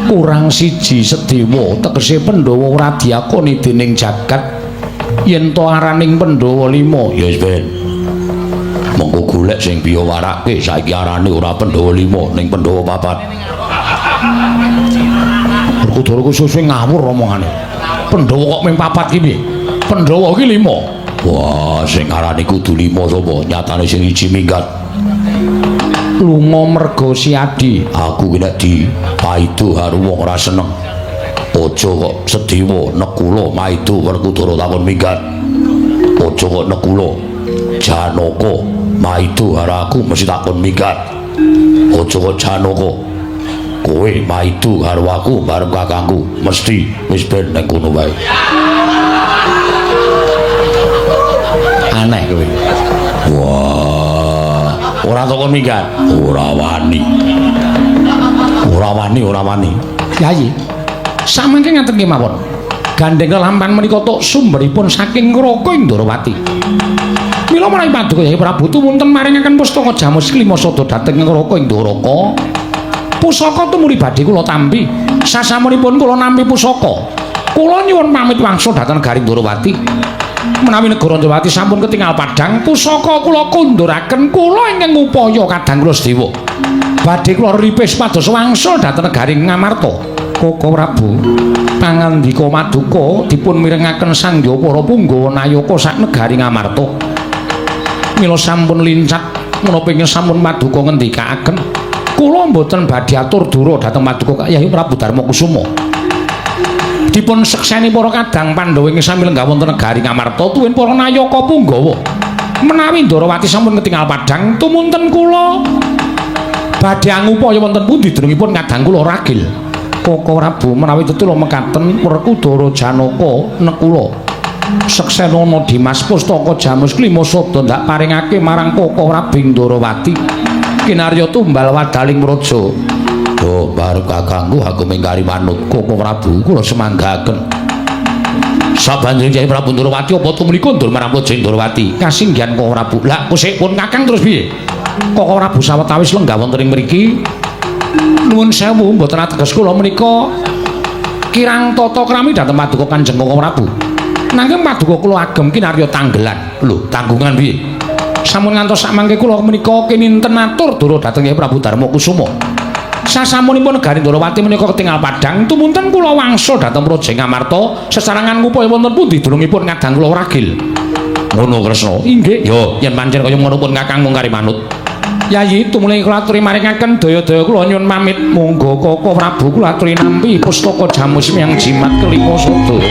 kurang siji Sedewa, tegese Pandhawa ora diakoni dening jagat yen to araning Pandhawa 5. Ya wis ben. Monggo golek sing biya warake saiki arane ora Pandhawa 5 ning Pandhawa 4. Werkudara ku suwe ngawur omongane. Pandhawa kok mung 4 ki piye? Pandhawa ki 5. Wah, sing arane kudu 5 sapa? Nyatane sing siji minggat. Lunga merga Siadi. Aku ki nek dipaidu karo wong ora seneng. Aja kok Sedewa Nekula maidu Werkudara takon minggat. Aja kok Nekula Janaka maidu karo aku mesti takon minggat. Aja kok Janaka kowe maidu karo aku bareng kakangku mesti wis ben nek ngono wae. Aneh kowe. Wah, ora takon minggat. Ora wani. Yayi. Samangke ngaten ki mawon. Gandeng kelampan menika tok sumberipun saking Ngraka Indrawati. Mila menawi paduka Yayi Prabu tumunten maringaken pustaka Jamus Klima Sada dhateng Ngraka Indraka. Pusaka tumuli badhe kula tampi. Sasamunipun kula nampi pusaka. Kula nyuwun pamit wangsul dhateng negari Indrawati. Menawi negara Indrawati sampun ketingal padhang, pusaka kula kunduraken kula ingkang upaya kadang kula Sedewa. Badhe kula ripis pados wangsul dhateng negari Ngamarta. Koko Prabu pangandika maduka dipun mirengaken sangya para Punggawa Nayaka sak negari Ngamarta. Mila sampun lincat menapa ingkang sampun maduka ngendikaaken kula mboten badhe atur dura dhateng maduka Yayi Prabu Darmakusuma. Dipun sekseni para kadang Pandhawa ing sami lenggah wonten negari Ngamarta tuwin para Nayaka Punggawa. Menawi Ndrawati sampun ketingal padhang tumunten kula badhe angupaya wonten pundi denungipun kadang kula ragil. Koko Prabu menawi tetula mekaten Werkudara Janaka Nekula seksenana Dimas pustaka Jamus Klima Sada ndak paringake marang Koko Prabu Indrawati kinarya tumbal wadaling raja. Oh, baru kakangku aku mingkari manut Koko Prabu kula semanggaken. Sabanjuripun Kyai Prabu Ndorowati apa to menika ndur marang Raja Ndorowati. Kasinggihan Koko Prabu. Lah kusik pun Kakang terus piye? Koko Prabu sawetawis lenggah wonten ing mriki. Nuwun sewu mboten ateges kula menika kirang tata krami dhateng paduka Kanjeng Koko Prabu. Nanging paduka kula agem kinarya tanggelan. Lho, tanggungan piye? Sampun ngantos samangke kula menika kininten matur doro dhateng Kyai Prabu Darma Kusuma. Sasampunipun negari Ndorowati menika ketingal padhang, tumunten kula wangsul dhateng Praja Ngamarta, sesarangan ngupaya wonten pundi durungipun ngadang kula ragil. Ngono Kresna. Inggih, ya yen pancen kaya ngono pun Kakang mung kari manut. Yayi tumuli kula aturi maringaken daya-daya kula nyuwun pamit. Monggo Koko Prabu kula aturi nampi pustaka Jamus Miang Jimat kelima sada.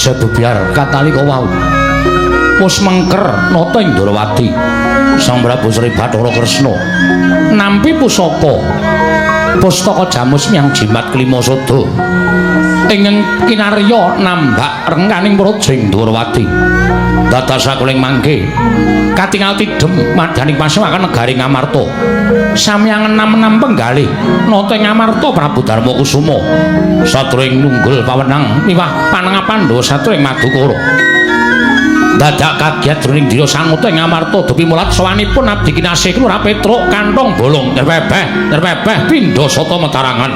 Sebubyar katalika wau wis mengker nata ing Ndorowati. Sang Prabu Sri Bathara Kresna nampi pusaka pustaka Jamus Miang Jimat kelima sada ingkang kinarya nambak rengganing Praja Ndorowati. Dados sakuling mangke katingal tidhem madyaning pasewakan negari Ngamarta. Samyang enam-enam penggalih nata ing Ngamarta Prabu Darma Kusuma satring nunggul pawenang miwah panengah Pandhawa satring Madukara. Dadak kagiat jroning dira sanguta ing Ngamarta dupi mulat sawanipun abdi kinasih Lurah Petruk kantong bolong nirpebeh pindha sata metarangan.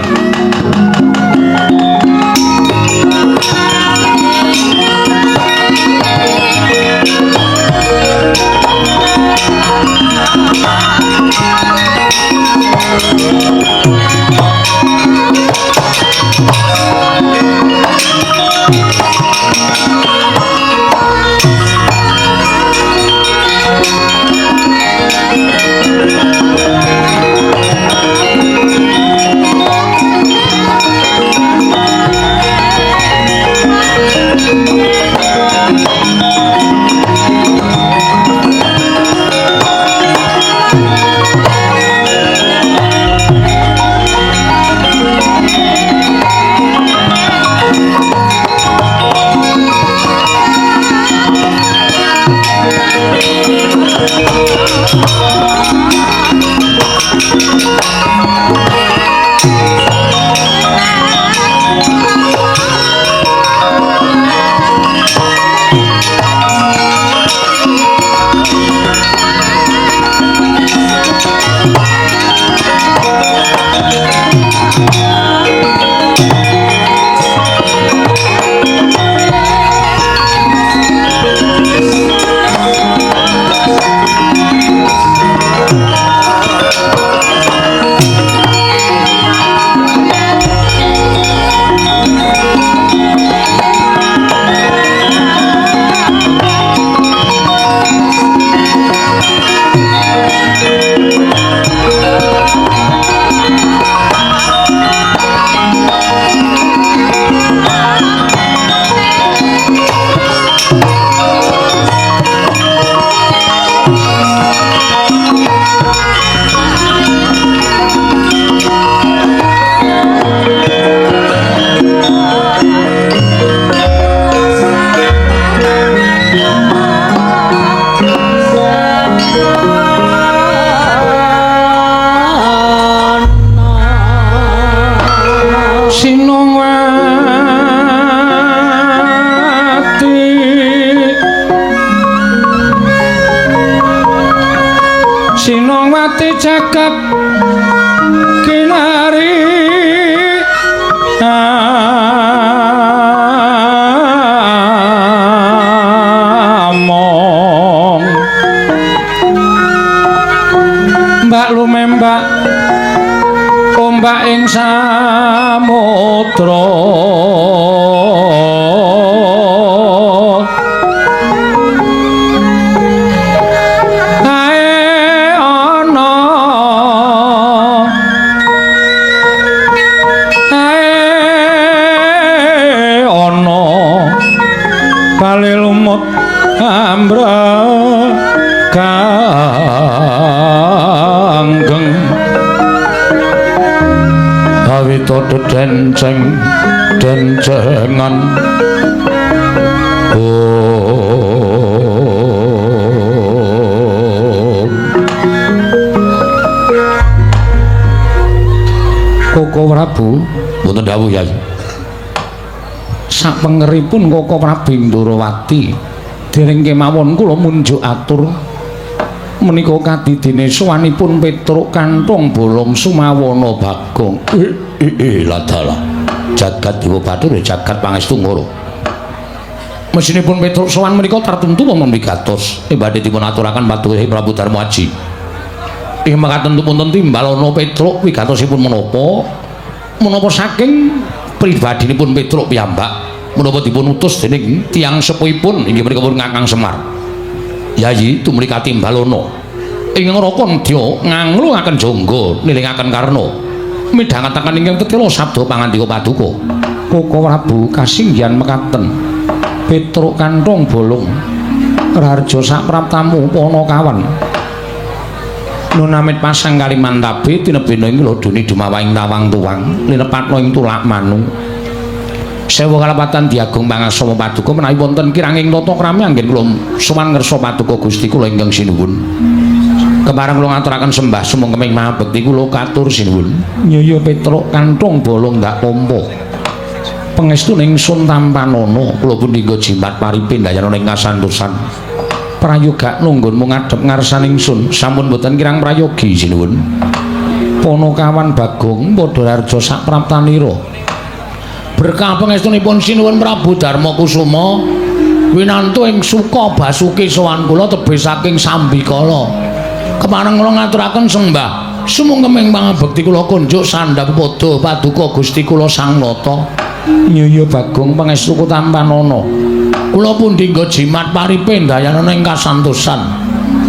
Sinongwati jagat kinari among mbak lumembak ombak ing samudra kanggeng awita denceng dencengan Koko Prabu mboten dawuh Yai sapengeripun Koko Prabu Ndorowati dereng kemawon kula munjuk atur menika kadidene sowanipun Petruk Kanthong Bolong Sumawana Bagong ladalah jagat Dewa Bathara jagat pangestu ngoro mesinipun Petruk sowan menika tartemtu wonten wigatos badhe dipun aturaken patuhe Prabu Darmaji ing mekaten punten timbalana Petruk wigatosipun menapa saking pribadinipun Petruk piyambak menapa dipun utus dening tiyang sepuhipun inggih menika pun Kakang Semar Yayi tumrika timbalana ing ngraka nedya ngangluaken jangga nilingaken karna midhangetaken ingkang tetela sabda pangandika paduka Koko Prabu kasinggihan mekaten Petruk Kanthong Bolong Raharja sapraptamu Panakawan nunamit pasang Kalimantabe tinebena ing lodone dumawahing tawang tuwang linepatna ing tulak manu sewu kalapatan Diagung Pangasama Paduka menawi wonten kiranging tata krami anggen kula sowan ngersa Paduka Gusti kula ingkang sinuwun kepareng kula ngaturaken sembah sumengkeming mahabekti kula katur sinuwun nyaya Petruk Kanthong Bolong ndak tampa pangestu ning sun tampanana kula pun dinggo jimat paripin dayana ing kasantosan prayoga nunggunmu ngadhep ngarsaning sun sampun boten kirang prayogi sinuwun Panakawan Bagong padha harja sapraptanira berkah pangestunipun sinuwun Prabu Darmakusuma winantu ing suka basuki sowan kula tebih saking Sambikala kepareng kula ngaturaken sembah sumengkeming pangabekti kula kunjuk sandhap padha paduka Gusti kula Sang Nata nyaya Bagong pangestuku tampanana kula pun dinggo jimat paripin dayana ing kasantosan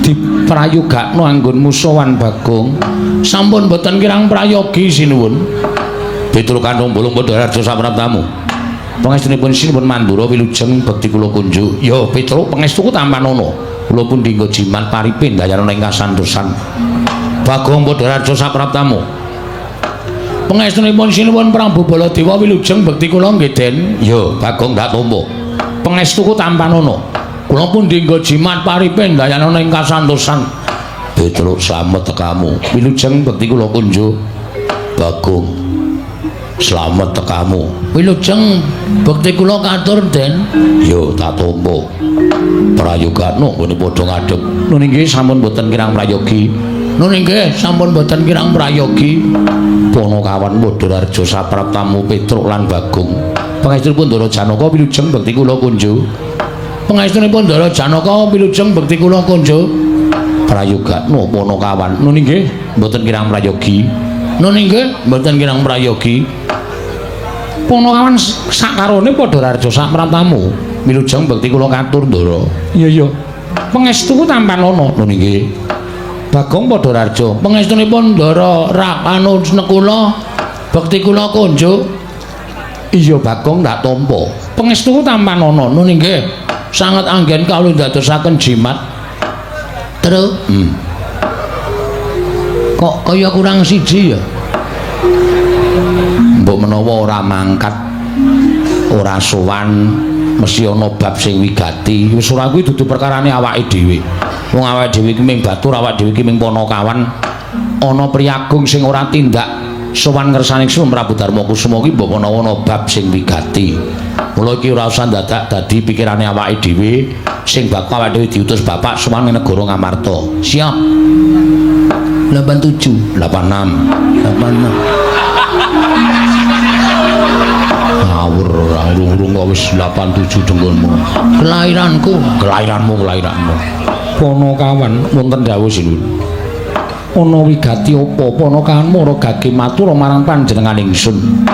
diprayogakno anggonmu sowan Bagong sampun boten kirang prayogi sinuwun Petruk Kanthong Bolong padha raja sapraptamu pangestunipun sinipun Mandura wilujeng bekti kula kunjuk ya Petruk pangestuku tampanana kula pun dinggo jimat paripin dayana ing kasantosan Bagong padha raja sapraptamu pangestunipun sinipun Prabu Baladewa wilujeng bekti kula nggeden ya Bagong ndak tampa pangestuku tampanana kula pun dinggo jimat paripin dayana ing kasantosan Petruk slamet tekamu wilujeng bekti kula kunjuk Bagong slamet tekamu wilujeng bekti kula katur Den yo tak tampa prayogano nggone padha ngadhep nun inggih sampun boten kirang prayogi nun inggih sampun boten kirang prayogi Panakawan padha raja sapraptamu Petruk lan Bagong pangestunipun Ndara Janaka wilujeng bekti kula kunjuk pangestunipun Ndara Janaka wilujeng bekti kula kunjuk prayogano Panakawan nun inggih boten kirang prayogi nun inggih boten kirang prayogi Panakawan sakarone padha raja sapraptamu wilujeng bekti kula katur Ndara iya pangestuku tampanana nun inggih Bagong padha raja pangestunipun Ndara Rapanusnekula bekti kula kunjuk iya Bagong ndak tampa pangestuku tampanana nun inggih sanget anggen kawula ndadosaken jimat terus kok kaya kurang siji ya mbok menawa ora mangkat ora sowan mesti ana bab sing wigati wis ora kuwi dudu perkarane awake dhewe wong awake dhewe iki ming batur awake dhewe iki ming Panakawan ana priyagung sing ora tindak sowan ngersaning Sun Prabu Darmakusuma iki mbok menawa ana bab sing wigati mula iki ora usah dadak dadi pikirane awake dhewe sing bakal awake dhewe diutus bapak sowan ning negara Ngamarta siap 87 86 ngawur ora urung kok wis 87 dengkulmu kelahiranku kelahiranmu Ponokawan wonten dawuh sinuwun ana wigati apa Ponokawan mara gage matur marang panjenengan ingsun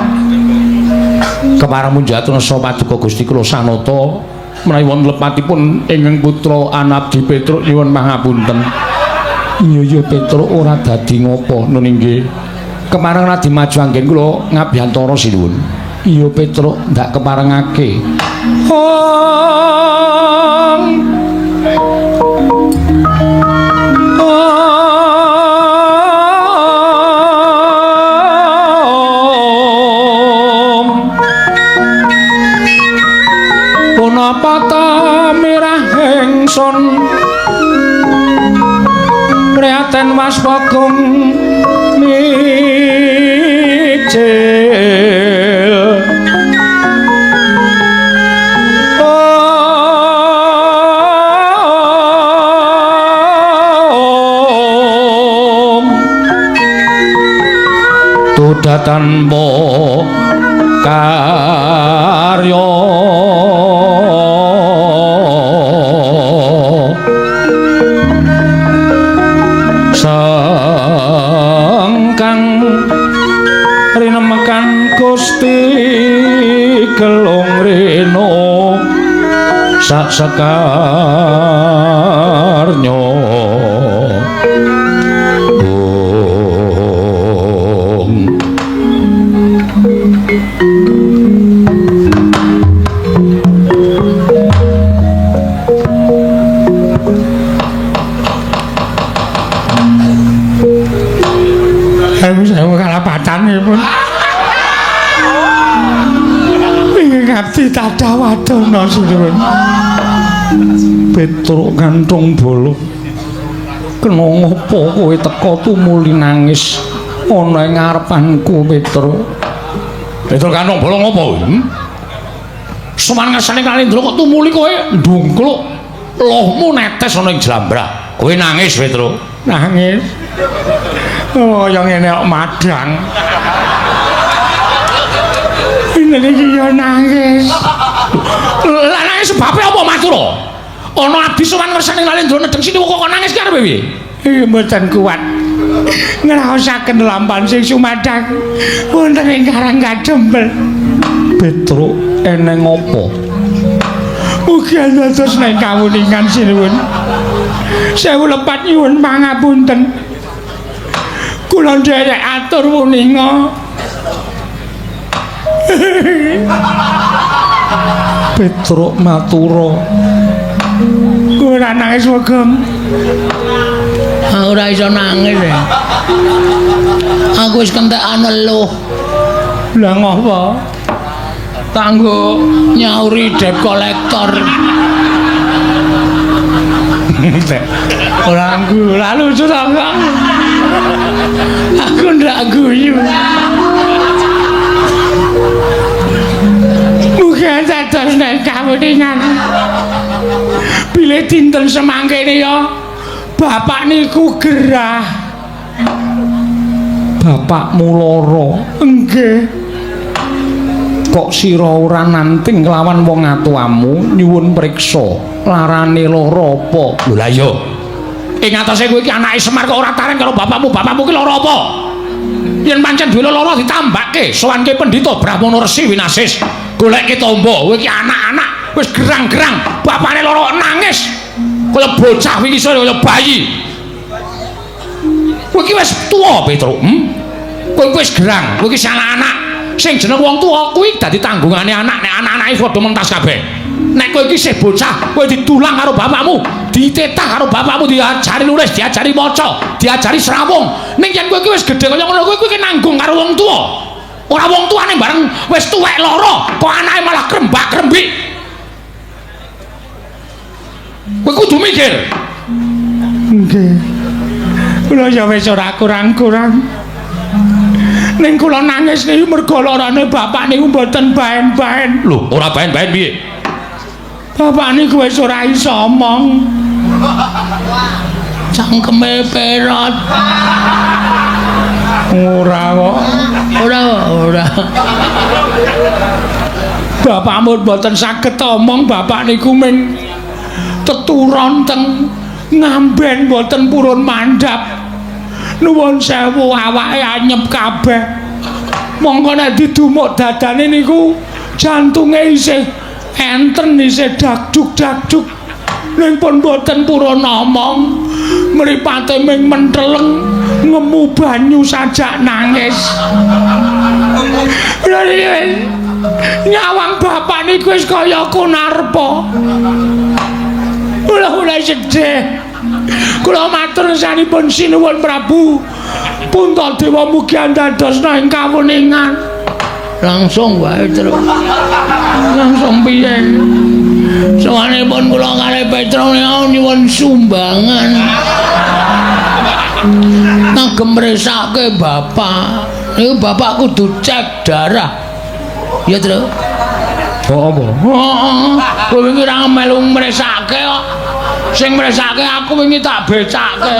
kepareng munjatun sapaduka Gusti kula sanata menawi wonten lepatipun ingkang putra Anabdi Petruk nyuwun pangapunten. Iya Petruk ora dadi ngopo nun inggih. Kepareng radi maju anggen kula ngabiyantara sinuwun. Iya Petruk ndak keparengake. Punapata mirah ingsun priyaten was bagong mijil tudatan bo karya sangkang rinemekan Gusti gelung reno sak sekarnya saya kalapatan pun ingin ngabdi tada wadana sinuwun Petruk gantung bolo kena ngopo kowe teka tumuli nangis ana ing ngarepanku Petruk gantung bolo ngopo Suman ngesane Kalendra kok tumuli kowe ndungkluk lohmu netes ana ing jlambrah kowe nangis Petruk nangis oh yang ngene kok madang ini iki yo nangis lah nangis sebabe apa matur ana abdi sowan ngersane Kalendra nedeng sini kok nangis ki arepe piye iya mboten kuat ngraosaken lampan sing sumadang wonten ing Karang Kadempel Petruk eneng apa mugi dados nek kawuningan sinuwun sewu lepat nyuwun pangapunten kula nderek atur wuninga Petruk matura ora nangis wegem ora iso nangis aku wis kentekan weluh lah ngopo kanggo nyauri debt kolektor ora lalu curang aku ndak guyu muga dados nek kawuningan bilih dinten semangkene ya bapak niku gerah bapakmu lara nggih kok sira ora nanting kelawan wong atuamu nyuwun priksa larane lara apa lho la iya ing atase kowe iki anake Semar kok ora taren karo bapakmu ki lara apa yen pancen duwe lara ditambake sowanke pendhita Brahmana Resi Winasis goleke tombo kowe iki anak-anak wis gerang-gerang bapakne lara nangis kaya bocah wingi sore kaya bayi kowe iki wis tuwa Petruk kowe wis gerang kowe iki anak-anak sing jeneng wong tuwa kuwi dadi tanggungane anak nek anak-anake padha mentas kabeh nek kowe iki isih bocah kowe ditulang karo bapakmu ditetah karo bapakmu diajari nulis diajari maca diajari srawung ning yen kowe iki wis gedhe kaya ngono kowe iki nanggung karo wong tuwa ora wong tuane bareng wis tuwek lara kok anake malah krembak-krembik kowe kudu mikir nggih kula ya wis ora kurang-kurang ning kula nangis niku mergo larane bapak niku mboten baen-baen. Lho, ora baen-baen piye? Bapak niku wis ora iso omong. cangkeme perot. Ora kok. Ora. Bapak mboten saged omong bapak niku ming teturon teng ngamben mboten purun mandhap. Nuwun sewu awake anyep kabeh. Monggo nek didumuk dadane niku jantunge isih enten isih dakduk-dakduk. Ning pun mboten purun omong. Mripate ming menteleng ngemu banyu sajak nangis. Nyawang bapak niku wis kaya kunarpa. Kula sedih. Kula matur sanipun sinuwun Prabu. Puntadewa mugi andadosna ing kawuningan. Langsung wae terus. Langsung piye? Sawanipun kula kalih Petro nyuwun sumbangan. Ngagem resake bapak. Niku bapak kudu cek darah. Ya, Tru. Oh apa? Kowe wingi ra melu mresake kok. Sing mresake aku wingi tak becake.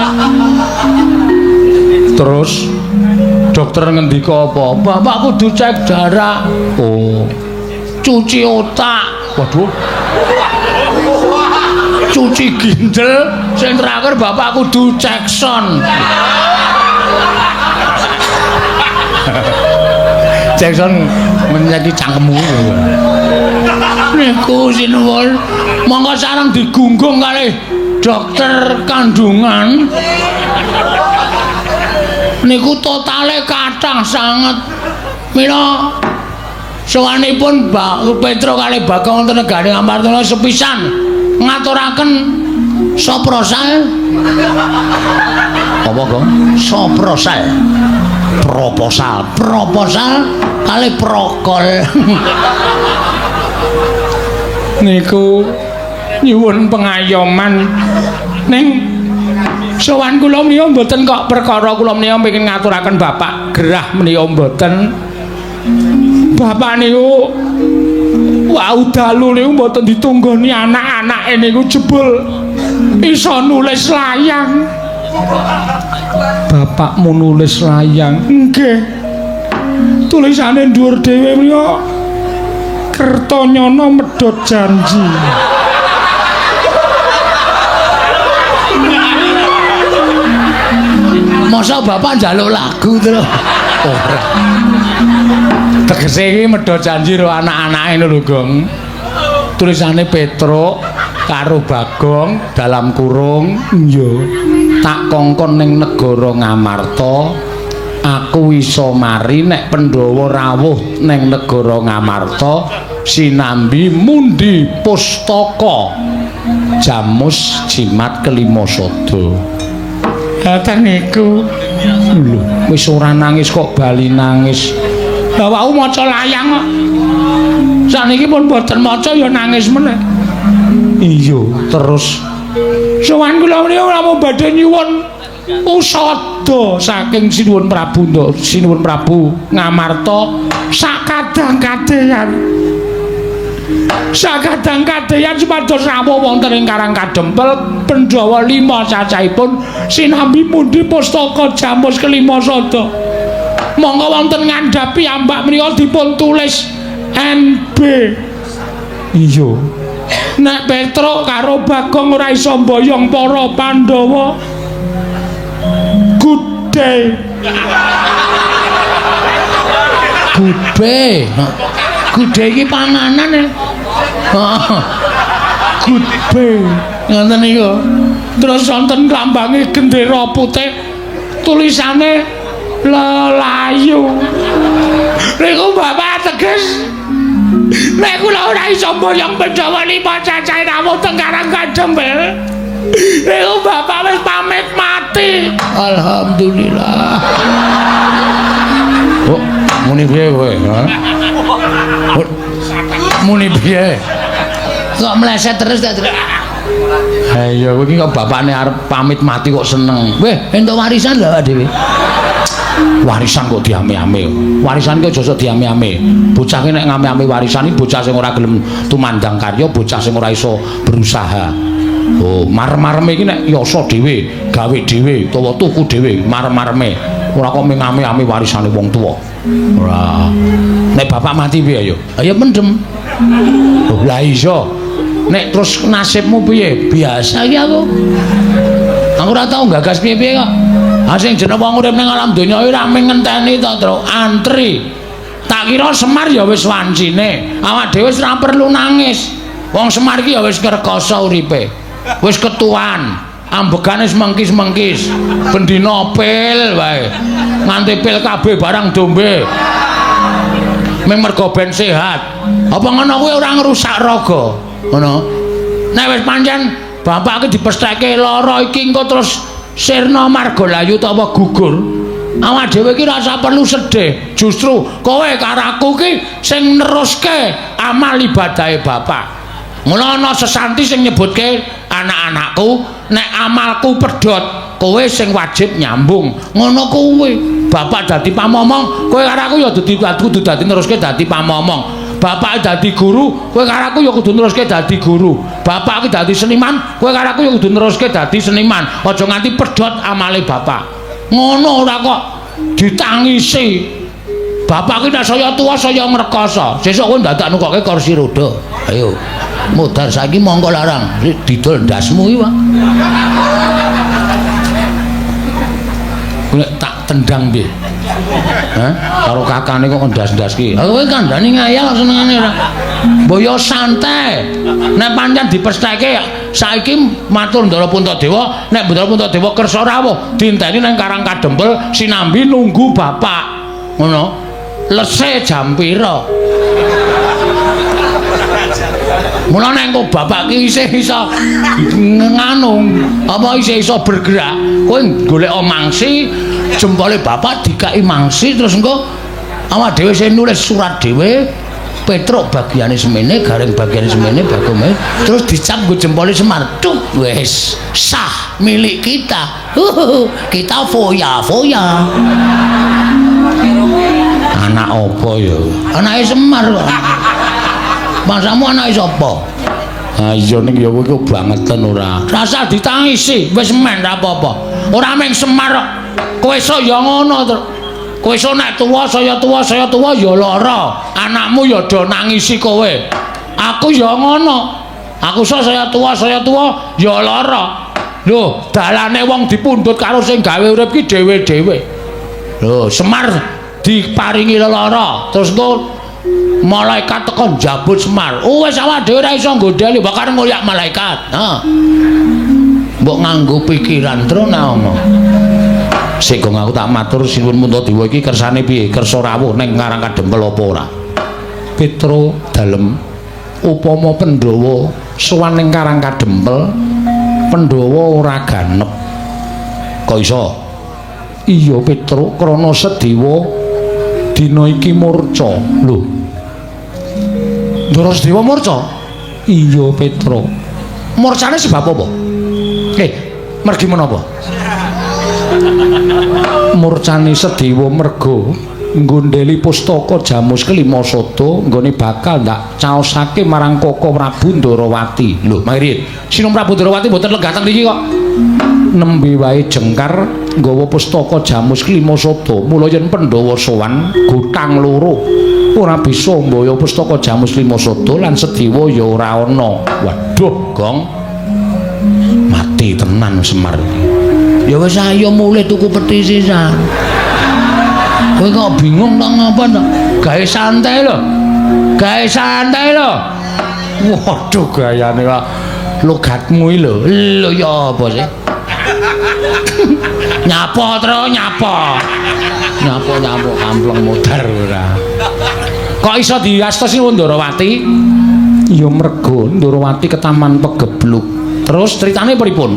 Terus dokter ngendika apa? Bapak kudu cek darah. Oh, Cuci otak. waduh. Cuci ginjal. Sing terakhir bapak kudu cek son. Jackson menjadi cangkemmu. Niku sinuwun monggo sareng digunggung kalih dokter kandungan. Niku totale kathah sanget. Mila sawanipun Pak Petro kalih Bagong wonten negari Amartana sepisan ngaturaken soprosal. Apa kok? Soprosal. Proposal kalih prokol. Niku nyuwun pengayoman ning sowan kula menika mboten kok perkara kula menika pengin ngaturaken bapak gerah menika mboten. Bapak niku wau dalu niku mboten ditunggoni anak-anake niku jebul iso nulis layang. Bapakmu nulis layang. Nggih. Tulisane dhuwur dhewe menika Kertanyana medhot janji. Masa bapak njaluk lagu terus? Ora. Tegese iki medhot janji karo anak-anake lho, Gong. Tulisane Petruk karo Bagong dalam kurung iya tak kongkon ning negara Ngamarta aku iso mari nek Pandhawa rawuh ning negara Ngamarta sinambi mundi pustaka Jamus Jimat Kelima Sada. Haten niku lho wis ora nangis kok bali nangis. Lah wau maca layang kok. Saniki pun boten maca ya nangis meneh. Iya, terus sowan kula menika namung badhe nyuwun usada saking Sinuwun Prabu Ngamarta sakadang-kadheyan. Sakadang-kadheyan supados rawuh wonten ing Karang Kadempel Pandhawa 5 cacahipun sinambi mundi pustaka Jamus Kelima Sada. Monggo wonten ngandhapi ambak menika dipun tulis NB. Iya. Nek Petruk karo Bagong ora iso mboyong para Pandhawa. Good day. Gude iki panganan e. Good day. Ngoten niku. Terus wonten klambange gendera putih tulisane lelayu. Niku bapak teges nek kula ora iso mboyong Pandhawa 5 cacahe rawuh teng Karang Kadempel. Niku bapak wis pamit mati. Alhamdulillah. Oh, muni piye kowe, ha? Muni piye? Kok meleset terus ta, Tru? Ha iya kowe iki kok bapakne arep pamit mati kok seneng. Weh, entuk warisan lho awake dhewe. Warisan kok diame-ame. Warisan ki aja sok diame-ame. Bocah ki nek ngame-ame warisan iki bocah sing ora gelem tumandang karya, bocah sing ora iso berusaha. Oh, marem-mareme iki nek yasa dhewe, gawe dhewe, utawa tuku dhewe, marem-mareme. Ora kok mengame-ame warisane wong tuwa. Ora. Nek bapak mati piye ya? Ya mendem. Oh, lah iya. Nek terus nasibmu piye? Biasa iki aku. Aku ora tau gagas piye-piye kok. Ah sing jeneng wong urip ning alam donya iki ora mung ngenteni to, Tru. Antri. Tak kira Semar ya wis wancine. Awak dhewe wis ora perlu nangis. Wong Semar iki ya wis kerkoso uripe. Wis ketuan. Ambegane semengkis-mengkis. Bendina pil wae. Nganti pil kabeh barang dombe. Ming mergo ben sehat. Apa ngono kuwi ora ngrusak raga? Ngono. Nek wis pancen bapak iki dipestheke lara iki engko terus sirna margalayu utawa gugur. Awak dhewe iki rasa perlu sedih. Justru kowe karo aku iki sing neruske amal ibadahe bapak. Mula ana sesanti sing nyebutke anak-anakku nek amalku pedhot kowe sing wajib nyambung. Ngono kuwi. Bapak dadi pamomong, kowe karo aku ya kudu dadi neruske dadi pamomong. Bapak dadi guru, kowe karo aku ya kudu neruske dadi guru. Bapak iki dadi seniman, kowe karo aku ya kudu neruske dadi seniman. Aja nganti pedhot amale bapak. Ngono ora kok ditangisi. Bapak ki nek saya tuwa saya ngrekoso. Sesuk kowe dadak nukoke kursi roda. Ayo. Modar saiki monggo larang. Didol ndasmu iki, Pak. Nek tak tendang piye? Hah? Karo kakane kok ndas-ndaski. Kowe kandhane ngayal senengane ora. Boyo santai. Nek pancen dipestheke saiki matur Ndara Puntadewa, nek Ndara Puntadewa kersa rawuh, dinteni nang Karang Kadempel sinambi nunggu bapak. Ngono. Lese jam pira? Mula nek kok bapak ki isih iso nganu, apa isih iso bergerak, kowe golek mangsi, jempole bapak dikai mangsi terus engko awak dhewe sing nulis surat dhewe, petruk bagiane semene, garing bagiane semene, bagome, terus dicap nggo jempole Semar. Cuk, wis sah milik kita. Kita foya-foya. Anak apa ya? Anake Semar kok. Masamu anake sapa? Ah iya ning ya kowe kebangetan ora. Rasa ditangisi, wis men ra apa-apa. Ora mung Semar kok. Kowe iso ya ngono to. Kowe iso nek tuwa saya tuwa ya lara. Anakmu ya do nangisi kowe. Aku ya ngono. Aku iso saya tuwa ya lara. Lho, dalane wong dipundhut karo sing gawe urip ki dhewe-dhewe. Lho, Semar diparingi lara, terus engko malaikat tekan njabut Semar. Oh wis awak dhewe ora iso nggodeli, bakar ngoyak malaikat. Ha. Mbok nganggo pikiran terus nek omong. Sik gong aku tak matur sinuwun Puntadewa iki kersane piye? Kersa rawuh ning Karang Kadempel apa ora? Petro dalem upama Pandhawa sowan ning Karang Kadempel, Pandhawa ora ganep. Kok iso? Iya Petro, krana Sedewa dina iki murca. Lho. Ndara Sedewa murca? Iya Petro. Murcane sebab apa? Mergi menapa? Murcane Sedewa merga nggondheli pustaka Jamus Kelima Sada nggone bakal ndak caosake marang Koko Prabu Ndarawati. Lho, mangriyen Sinum Prabu Ndarawati mboten lenggah teng mriki kok. Nembe wae jengkar nggawa pustaka Jamus Kelima Sada. Mula yen Pandhawa sowan gotang loro ora bisa mbaya pustaka Jamus Kelima Sada lan Sedewa ya ora ana. Waduh, Gong. Mati tenan Semar. Ya wis ayo mulih tuku peti sisan. Kowe kok bingung ta ngapa ta? Gawe santai lho. Gawe santai lho. Waduh gayane kok logatmu iki lho. Lho ya apa sih? Nyapa terus nyapa. Nyapa kampleng modar ora. Kok iso diastos Ndarawati? Ya mergo Ndarawati ketaman pegebluk. Terus ceritane pripun?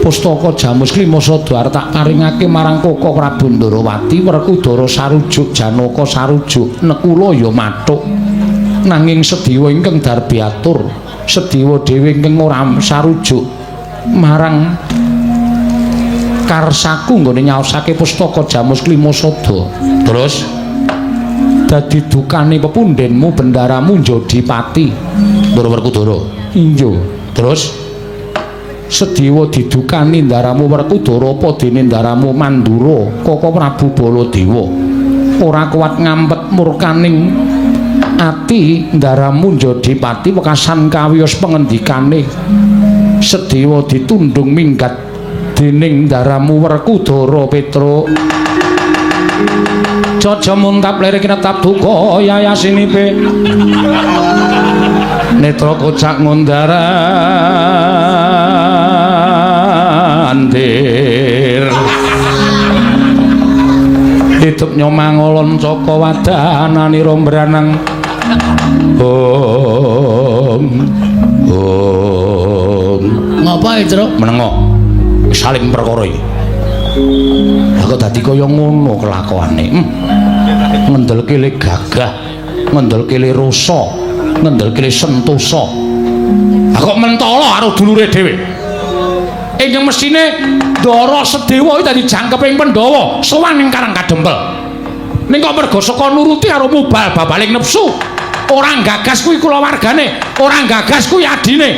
Pustaka Jamus Kelima Sada arep tak paringake marang Koko Prabu Ndarawati Werkudara sarujuk Janaka sarujuk Nekula ya mathuk nanging Sedewa ingkang darbiatur Sedewa dhewe ingkang ora sarujuk marang karsaku nggone nyaosake pustaka Jamus Kelima Sada. Terus dadi dukane pepundhenmu bendaramu Jodipati Ndara Werkudara. Iya. Terus Sediwa didukani ndaramu Werkudara apa dene ndaramu Mandura Kaka Prabu Baladewa ora kuat ngampet murkaning ati ndaramu Njadipati wekasan kawiyos pengendikane Sediwa ditundung minggat dening ndaramu Werkudara Petruk Jaja muntap lirik netap duka yayasinipe netra kocak ngundarandir hidup nyomangolon caka wadanani rombranang ngapa itu menengo saling perkara iki aku dadi kaya ngono kelakuane ngendelke le gagah ngendelke le rasa ngendelke le sentosa aku mentolo karo dulure dhewe ingkang mestine Ndara Sedewa iki dadi jangkeping Pandhawa sowan ning Karang Kadempel ning kok mergo saka nuruti karo mubal babaling nepsu ora gagas kuwi kulawargane ora gagas kuwi adine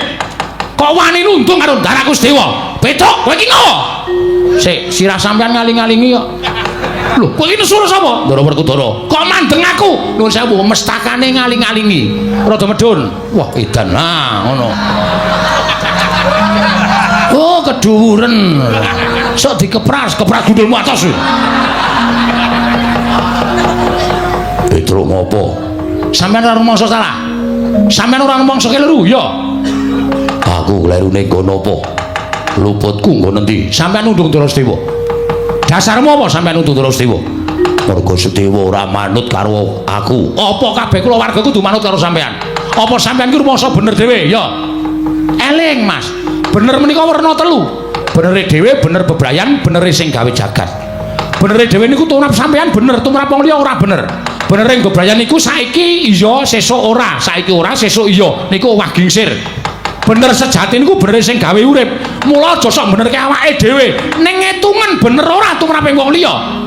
kok wani nundung karo Ndaraku Sedewa Petruk kowe iki ngopo sik sirah sampean ngaling-alingi kok lho kowe iki nesu sapa Ndara Werkudara kok mandeng aku nuwun sewu mestakane ngaling-alingi rada medun wah edan ngono oh keduren sok dikepras gundulmu atos Petruk ngopo sampean ora rumangsa salah sampean ora rumangsa keliru ya aku klerune nggono apa luputku nggo endi sampean nundung Ndara Sedewa dasarmu apa sampean nundung Ndara Sedewa mergo Sedewa ora manut karo aku apa kabeh kulawarga kudu manut karo sampean apa sampean ki rumangsa bener dhewe ya eling Mas bener menika werna telu benere dhewe bener bebrayan benere sing gawe jagat benere dhewe niku tumrap sampean bener tumrap wong liya ora bener benere bebrayan niku saiki iya sesuk ora saiki ora sesuk iya niku owah gingsir bener sejati niku bener sing gawe urip mula aja sok benerke awake dhewe ning ngitungan bener ora tumrape wong liya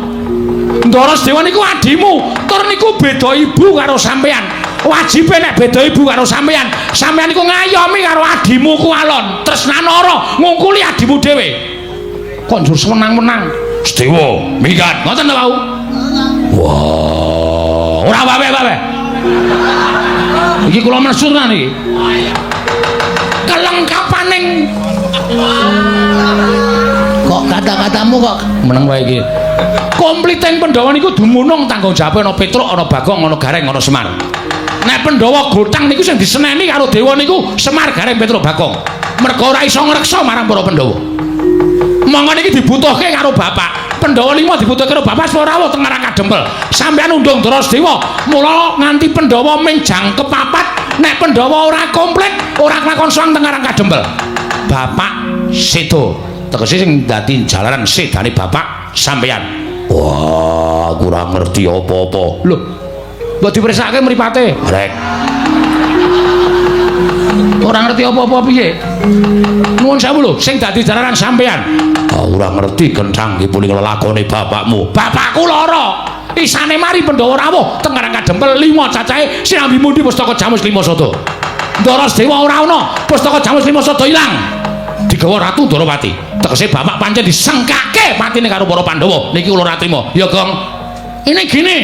Ndara Sedewa niku adimu tur niku beda ibu karo sampean wajibe nek beda ibu karo sampean sampean niku ngayomi karo adimu ku alon tresnanara ngungkuli adimu dhewe kok njur seneng-menang Sedewa minggat ngoten lho wau wah ora wae-wae iki kula mensurna niki kelengkapaning kok kata-katamu kok meneng wae iki kompliting Pandhawa niku dumunung tanggung jawab ana Petruk ana Bagong ana Gareng ana Semar nek Pandhawa gotang niku sing diseneni karo dewa niku Semar Gareng Petruk Bagong mergo ora iso ngreksa marang para Pandhawa monggo niki dibutuhke karo bapak Pandhawa 5 dibutuhke karo bapak ora teng Karang Kadempel sampeyan undung Ndara Sedewa mula nganti Pandhawa menjang kepapat nek Pandhawa ora komplit ora kelakon soang teng Karang Kadempel bapak sedo tegese sing dadi jalaran sedane bapak sampeyan wah kurang ngerti apa-apa lho mbok dipresake mripate rek ora ngerti apa-apa piye nuwun sewu lho sing dadi jalaran sampeyan ora ngerti kencangipun lelakone bapakmu bapakku lara isane mari Pandhawa rawuh teng Karang Kadempel 5 cacahe sinambi mundi pustaka Jamus Lima Sada Ndara Sedewa ora ana pustaka Jamus Lima Sada ilang digawa Ratu Ndarawati tegese bapak pancen disengkake patine karo para Pandhawa niki kula ora trima ya Gong ini gini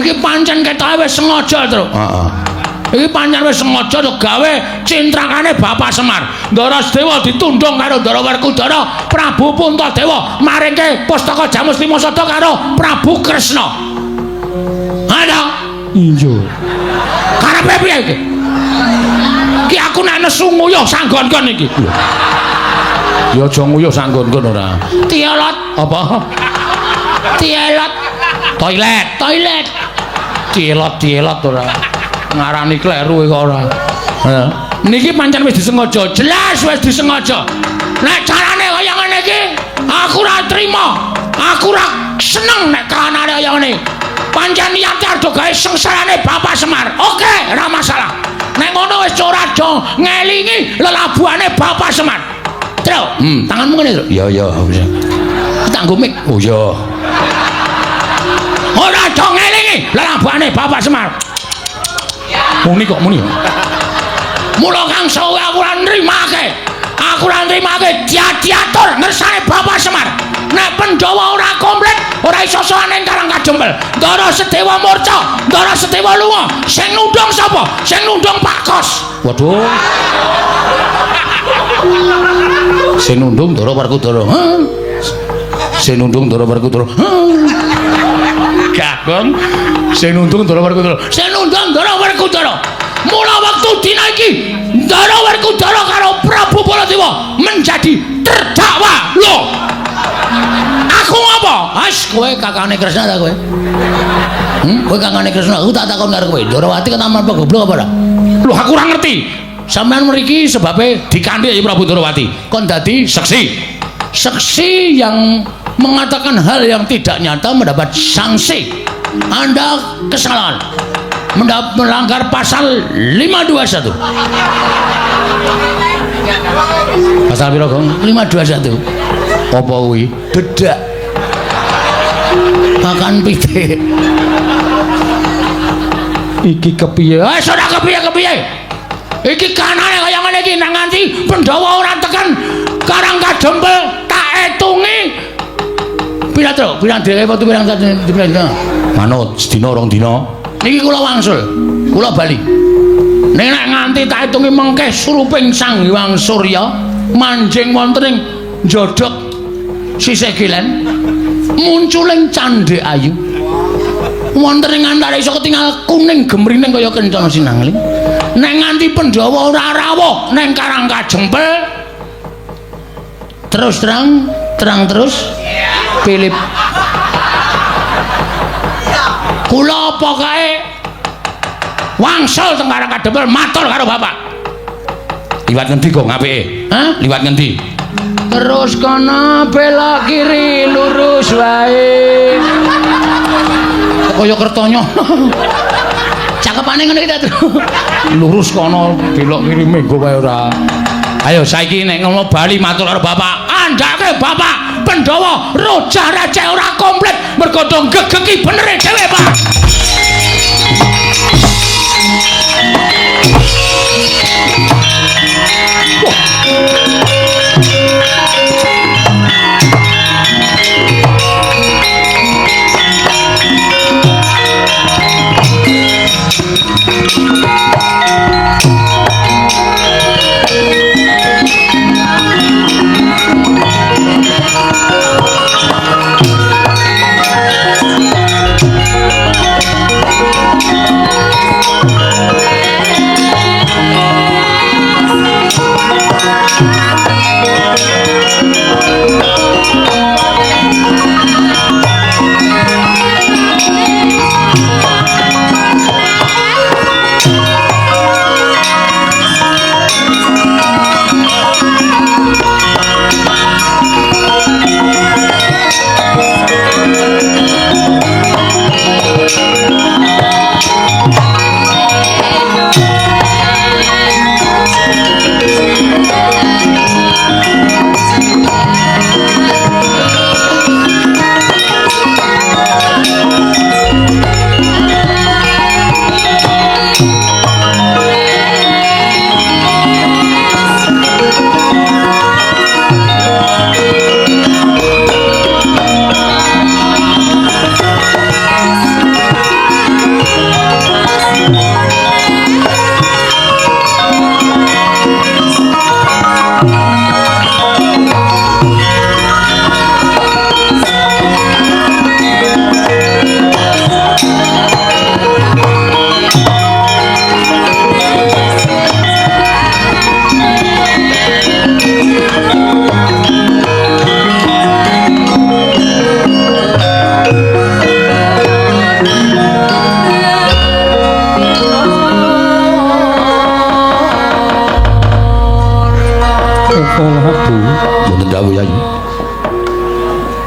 iki pancen ketoke wis sengaja to heeh iki pancen wis sengaja to gawe cintrakane Bapak Semar Ndara Sedewa ditundung karo Ndara Werkudara Prabu Puntadewa maringke pustaka Jamus Lima Sada karo Prabu Kresna ada iya karepe piye iki iki aku nek nesu nguyuh sanggon-kon iki ya aja nguyuh sanggon-kon ora tielot apa tielot toilet tielot ora ngarani kleru kok ora niki pancen wis disengaja jelas wis disengaja nek carane kaya ngene iki aku ora trima aku ora seneng nek kahanane kaya ngene pancen niate arep gawe sengsarane Bapak Semar oke ora masalah nek ngono wis ora do ngelingi lelabuhane Bapak Semar Tro tanganmu ngene Tro ya bisa tanggo mik oh ya ora do ngelingi lelabuhane Bapak Semar muni kok muni Mula Kang Sawi aku ora nrimake. Aku ora nrimake diatur ngersane Bapak Semar. Nek Pandhawa ora komplit, ora iso sowan ing Karang Kadempel. Ndara Sedewa murca, Ndara Sedewa lunga. Sing nundung sapa? Sing nundung Pak Kos. Waduh. Sing nundung Ndara Werkudara. Sing nundung Ndara Werkudara. Gagong. Sing nundung Ndara Werkudara. Sing nundung Ndara Werkudara. Mula waktu dina iki Ndara Werkudara karo Prabu Baladewa menjadi terdakwa. Lho. Aku ngapa? As kowe kakane Kresna ta kowe? Kowe kakane Kresna, aku tak takon karo kowe. Ndarawati ketaman apa goblok apa ora? Lho aku ora ngerti. Sampeyan mriki sebabe dikanthi Prabu Ndarawati. Kon dadi saksi. Saksi yang mengatakan hal yang tidak nyata mendapat sanksi. Anda kesalahan. Melanggar pasal 521. Pasal piro, Gong? 521. Apa kuwi? Bedak. Makan pitik. Iki kepiye? Sudah kepiye? Iki kanane kaya ngene iki nang nganti Pandhawa ora tekan Karang Kadempel tak etungi. Pirang dhewe apa pirang dina? Manut sedina rong dina. Niki kula wangsul. Kula bali. Nek nganti tak etungi mengke suruping Sang Hyang Surya manjing wonten ing njodhok sisih kilen munculing Candhe Ayu. Wonten ing antara iso ketinggal kuning gemrining kaya kencana sinangling. Nek nganti Pandhawa ora rawuh ning Karang Kadempel terus terang terus Philip kula apa kae wangsul teng Karang Kadempel matur karo Bapak. Liwat ngendi kok apike? Hah? Liwat ngendi? Terus kono belok kiri lurus wae. Kaya kertanya. Cakepane ngene iki ta, lurus kono belok kiri menggo wae ora. Ayo saiki nek ngono bali matur karo Bapak. Andake Bapak Pandhawa roja raja ora komplit mergo do gegeki benere dhewe, Pak.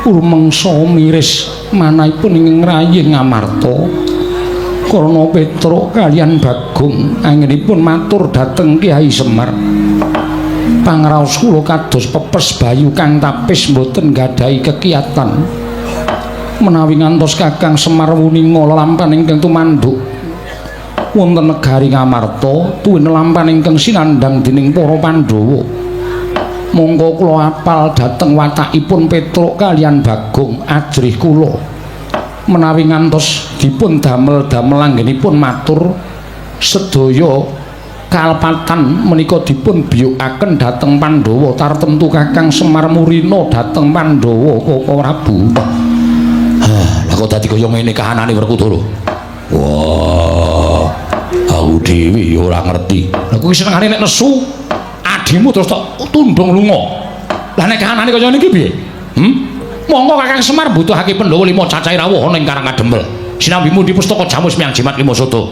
Urmangsa miris manahipun ing rayi Ngamarta Karna Petruk kaliyan Bagong anggenipun matur dhateng Kyai Semar. Pangraos kula kados pepes bayu kang tapis boten gadhahi kekiyatan menawi ngantos Kakang Semar wuninga lelampahan ingkang tumanduk wonten negari Ngamarta tuwin lampahan ingkang sinandhang dening para Pandhawa. Monggo kula apal dhateng watakipun Petruk kaliyan Bagong ajrih kula menawi ngantos dipun damel-damel anggenipun matur sedaya kalpatan menika dipun biyukaken dhateng Pandhawa tartemtu Kakang Semar Murina dhateng Pandhawa Koko Prabu. Lah kok dadi kaya ngene kahanane Werkudara. Wah, aku dhewe ya ora ngerti. Lah kuwi senengane nek nesu adimu terus tok tundung lunga. Lah nek kahanane kaya niki piye? Monggo Kakang Semar mbutuhake Pandhawa 5 cacahe rawuh ana ing Karang Kadempel. Sinambimu di pustaka Jamus Miang Jimat Lima Sada.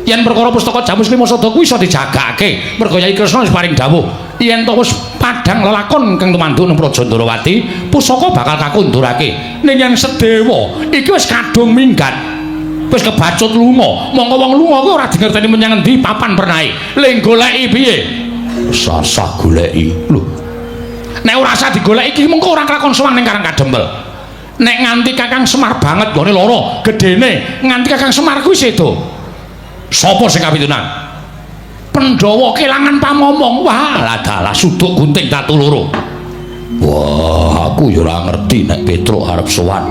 Yen perkara pustaka Jamus Lima Sada kuwi iso dijagake, merga Yai Kresna wis paring dawuh, yen to wis padhang lelakon kang tumanduk nang Praja Ndarawati, pusaka bakal kakundurake. Ning yen sedewa iki wis kadung minggat. Wis kebacut lunga, mongko wong lunga kuwi ora dingerteni menyang endi papan pernahe. Ling goleki piye? Sasah goleki. Lho. Nek ora usah digoleki iki mengko ora kelakon suwang ning Karang Kadempel. Nek nganti Kakang Semar banget gone lara, gedene nganti Kakang Semar kuwi sedo. Sapa sing kapitunan? Pandhawa kelangan pamomong. Wah, dalah suduk gunting tatu loro. Wah, aku ya ora ngerti nek Petruk arep sowan.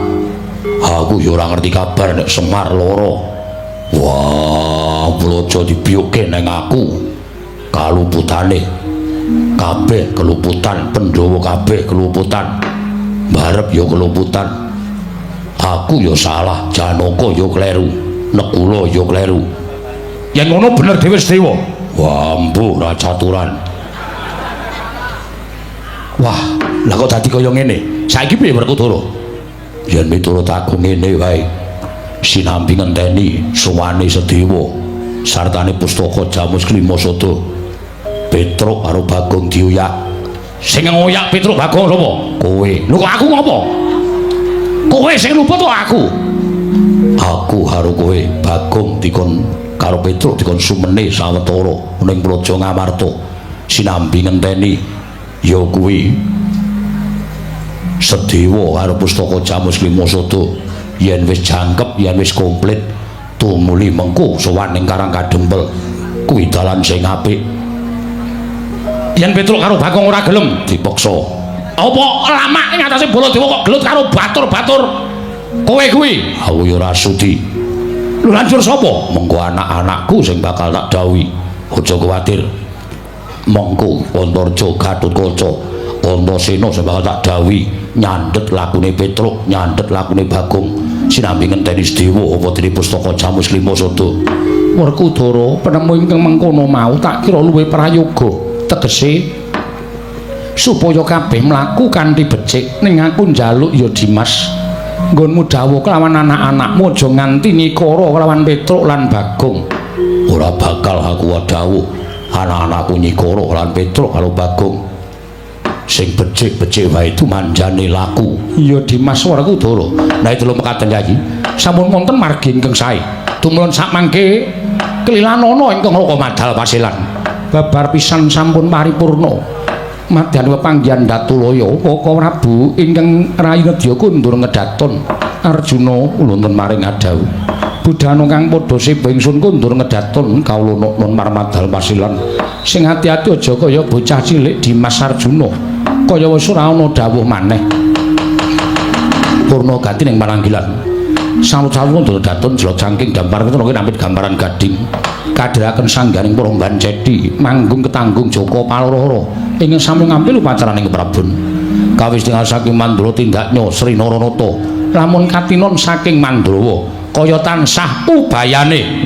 Aku ya ora ngerti kabar nek Semar lara. Wah, blojo dibiyuke nang aku. Kaluputane kabeh keluputan, Pandhawa kabeh keluputan. Barep ya keluputan. Aku ya salah, Janaka ya kleru, Nekula ya kleru. Yen ngono bener dhewe Sedewa. Wah, mbuh ra caturan. Wah, lah kok dadi kaya ngene. Saiki piye Werkudara? Yen miturut aku ngene wae. Sinambi ngenteni suwane Sedewa sartane pustaka Jamus Lima Sada. Petruk karo Bagong dioyak. Sing ngoyak Petruk Bagong sapa? Kowe. Lho kok aku ngopo? Kowe sing lupa to aku. Aku karo kowe Bagong dikon karo Petruk dikon sumene sawetara ning Praja Ngamarta. Sinambi ngenteni ya kuwi Sedewa karo pustaka Jamus Lima Sada yen wis jangkep, yen wis komplit tumuli mengko sowan ning Karang Kadempel. Kuwi dalan sing apik. Yen Petruk karo Bagong ora gelem Dipaksa. apa lama ing atase Baladewa kok gelut karo batur-batur kowe kuwi? Aku ya ora sudi. Lho lanjur sapa? Mengko anak-anakku sing bakal tak dawuhi. Aja kuwatir. Mengko Antarja Gatotkaca, Antasena sing bakal tak dawuhi nyandhet lakune Petruk, nyandhet lakune Bagong. Sinambi ngenteni Sedewa apa dene pustaka Jamus Lima Sada. Werkudara, penemu ingkang mengkono mau tak kira luwih prayoga. Tegese supaya kabeh mlaku kanthi becik ning aku njaluk ya Dimas. Nggonmu dawuh kelawan anak-anakmu aja nganti nyikara kelawan Petruk lan Bagong. Ora bakal aku dawuh anak-anakku nyikara lan Petruk karo Bagong. Sing becik-becik wae itu manjane laku. Ya Dimas Werkudara. Nah itu lho mekaten Yayi. Sampun wonten margi ingkang sae. Tumulun sakmangke kelilan ana ingkang loko madal pasilan. Babar pisan sampun paripurna. Madyan pepanggihan Datulaya Koko Prabu ingkang rayi nedya kundur ngedaton. Arjuna wonten maring adawu. Budhana kang padha siba ingsun kundur ngedaton kawula nun marmadal pasilan. Sing ati-ati aja kaya bocah cilik Dimas Arjuna. Kaya wis ora ana dawuh maneh. Purna ganti ning Maranggilan. Sawu-sawu kundur ngedaton jela jangking dampar ketara nampit gambaran gading. Kadhiraken sangganing Promban Cedhi manggung ketanggung Joko Paloro ingkang sami ngampil upacaraning Prabun. Kawis tinggal saking Mandura tindaknya Sri Naranata lamun katinon saking Mandrawa kaya tansah ubayane.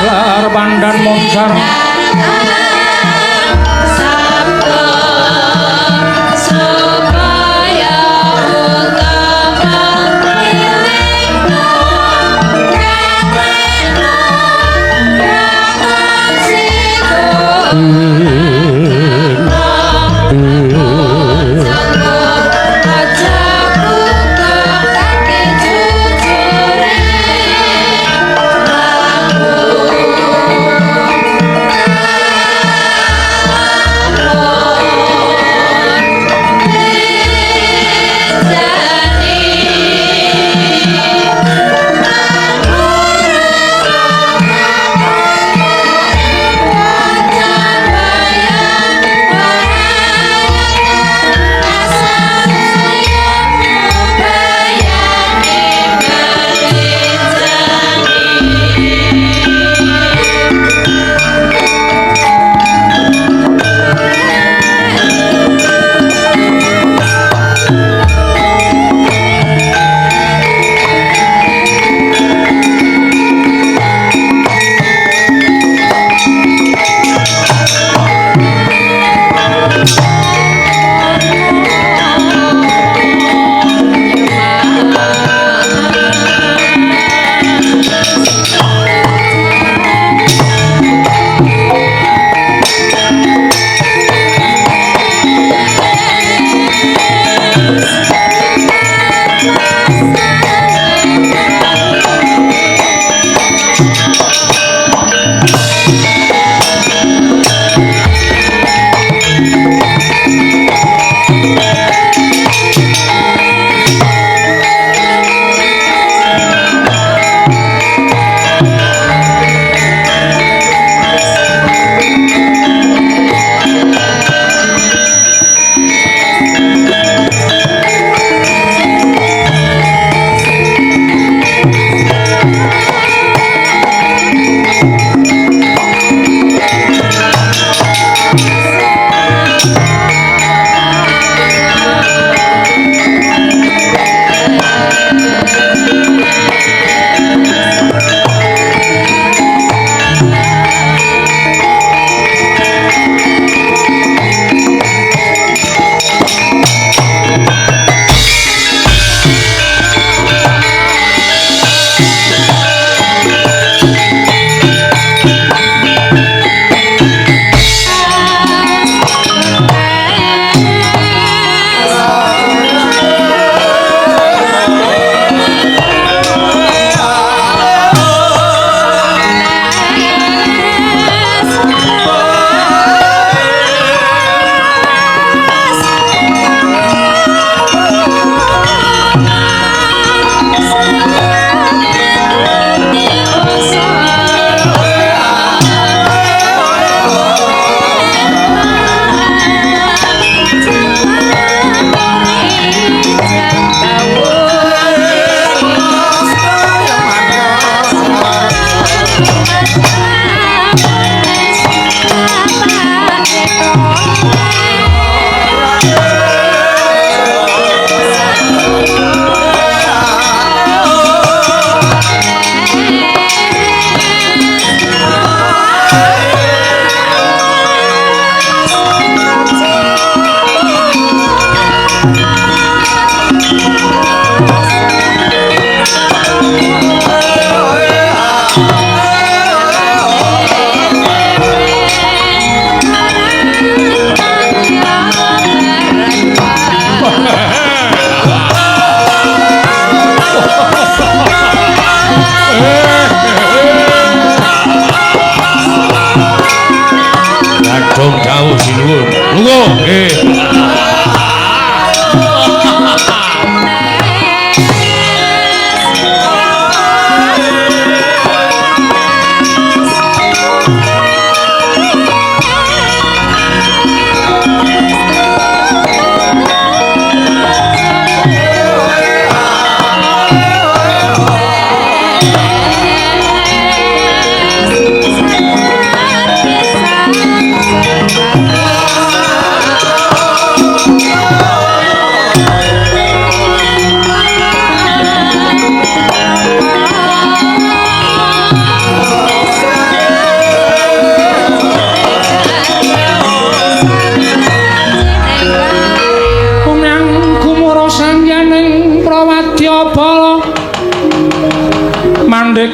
lar pandan monsar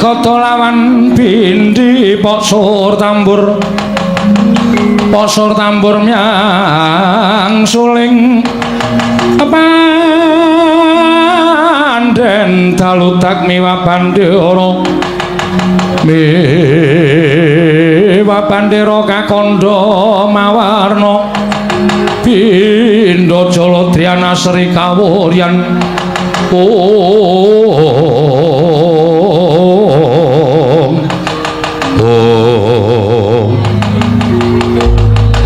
Gata lawan bindi posur tambur miang suling pandhen dalutak miwa bandara kakandha mawarna Bindha Jaladhyana Sri Kawuryan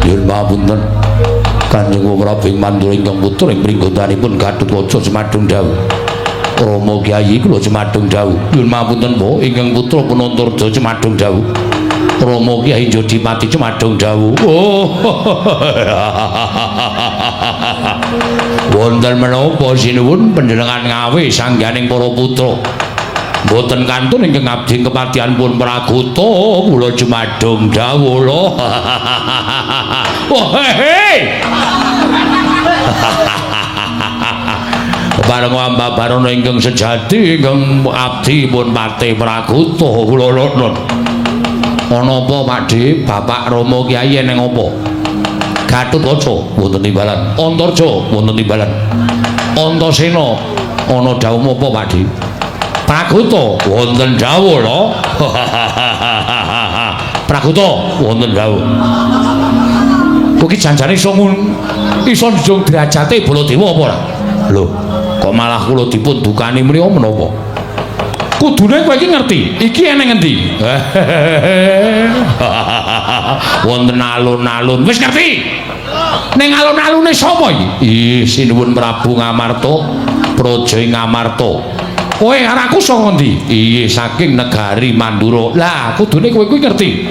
Yen pamunten Kanjeng Prabu Mandura ingkang putra ing pringgotanipun Gatotkaca Cemadung Dawu Rama Kyai kula Cemadung Dawu yen pamunten Po ingkang putra Punantarja Cemadung Dawu Rama Kyai Jodipati Cemadung Dawu. Wonten menapa sinuwun panjenengan ngawe sangganing para putra. Mboten kantun ingkang abdi kepatihanipun Pragoto kula Cemadung Dawu lho. Bareng ambabarana ingkang sejati ingkang abdi pun Patih Pragoto kula nuwun. Ana apa Pakde? Bapak Rama Kyai eneng apa? Gatotkaca wonten timbalan. Antarja wonten timbalan. Antasena ana dawuh apa Pakde? Pragoto wonten dawuh lho. Pragoto wonten dawuh. Kok iki janjane iso njung derajate Baladewa apa ora? Lho, kok malah kula dipun dukani mriya menapa? Kudune kowe iki ngerti, iki eneng endi? Wonten alun-alun. Wis ngerti? Ning alun-alune sapa iki? Ih, sinuwun Prabu Ngamarta, Praja Ngamarta. Kowe araku saka ndi? Iya, saking negari Mandura. Lah, kudune kowe kuwi ngerti.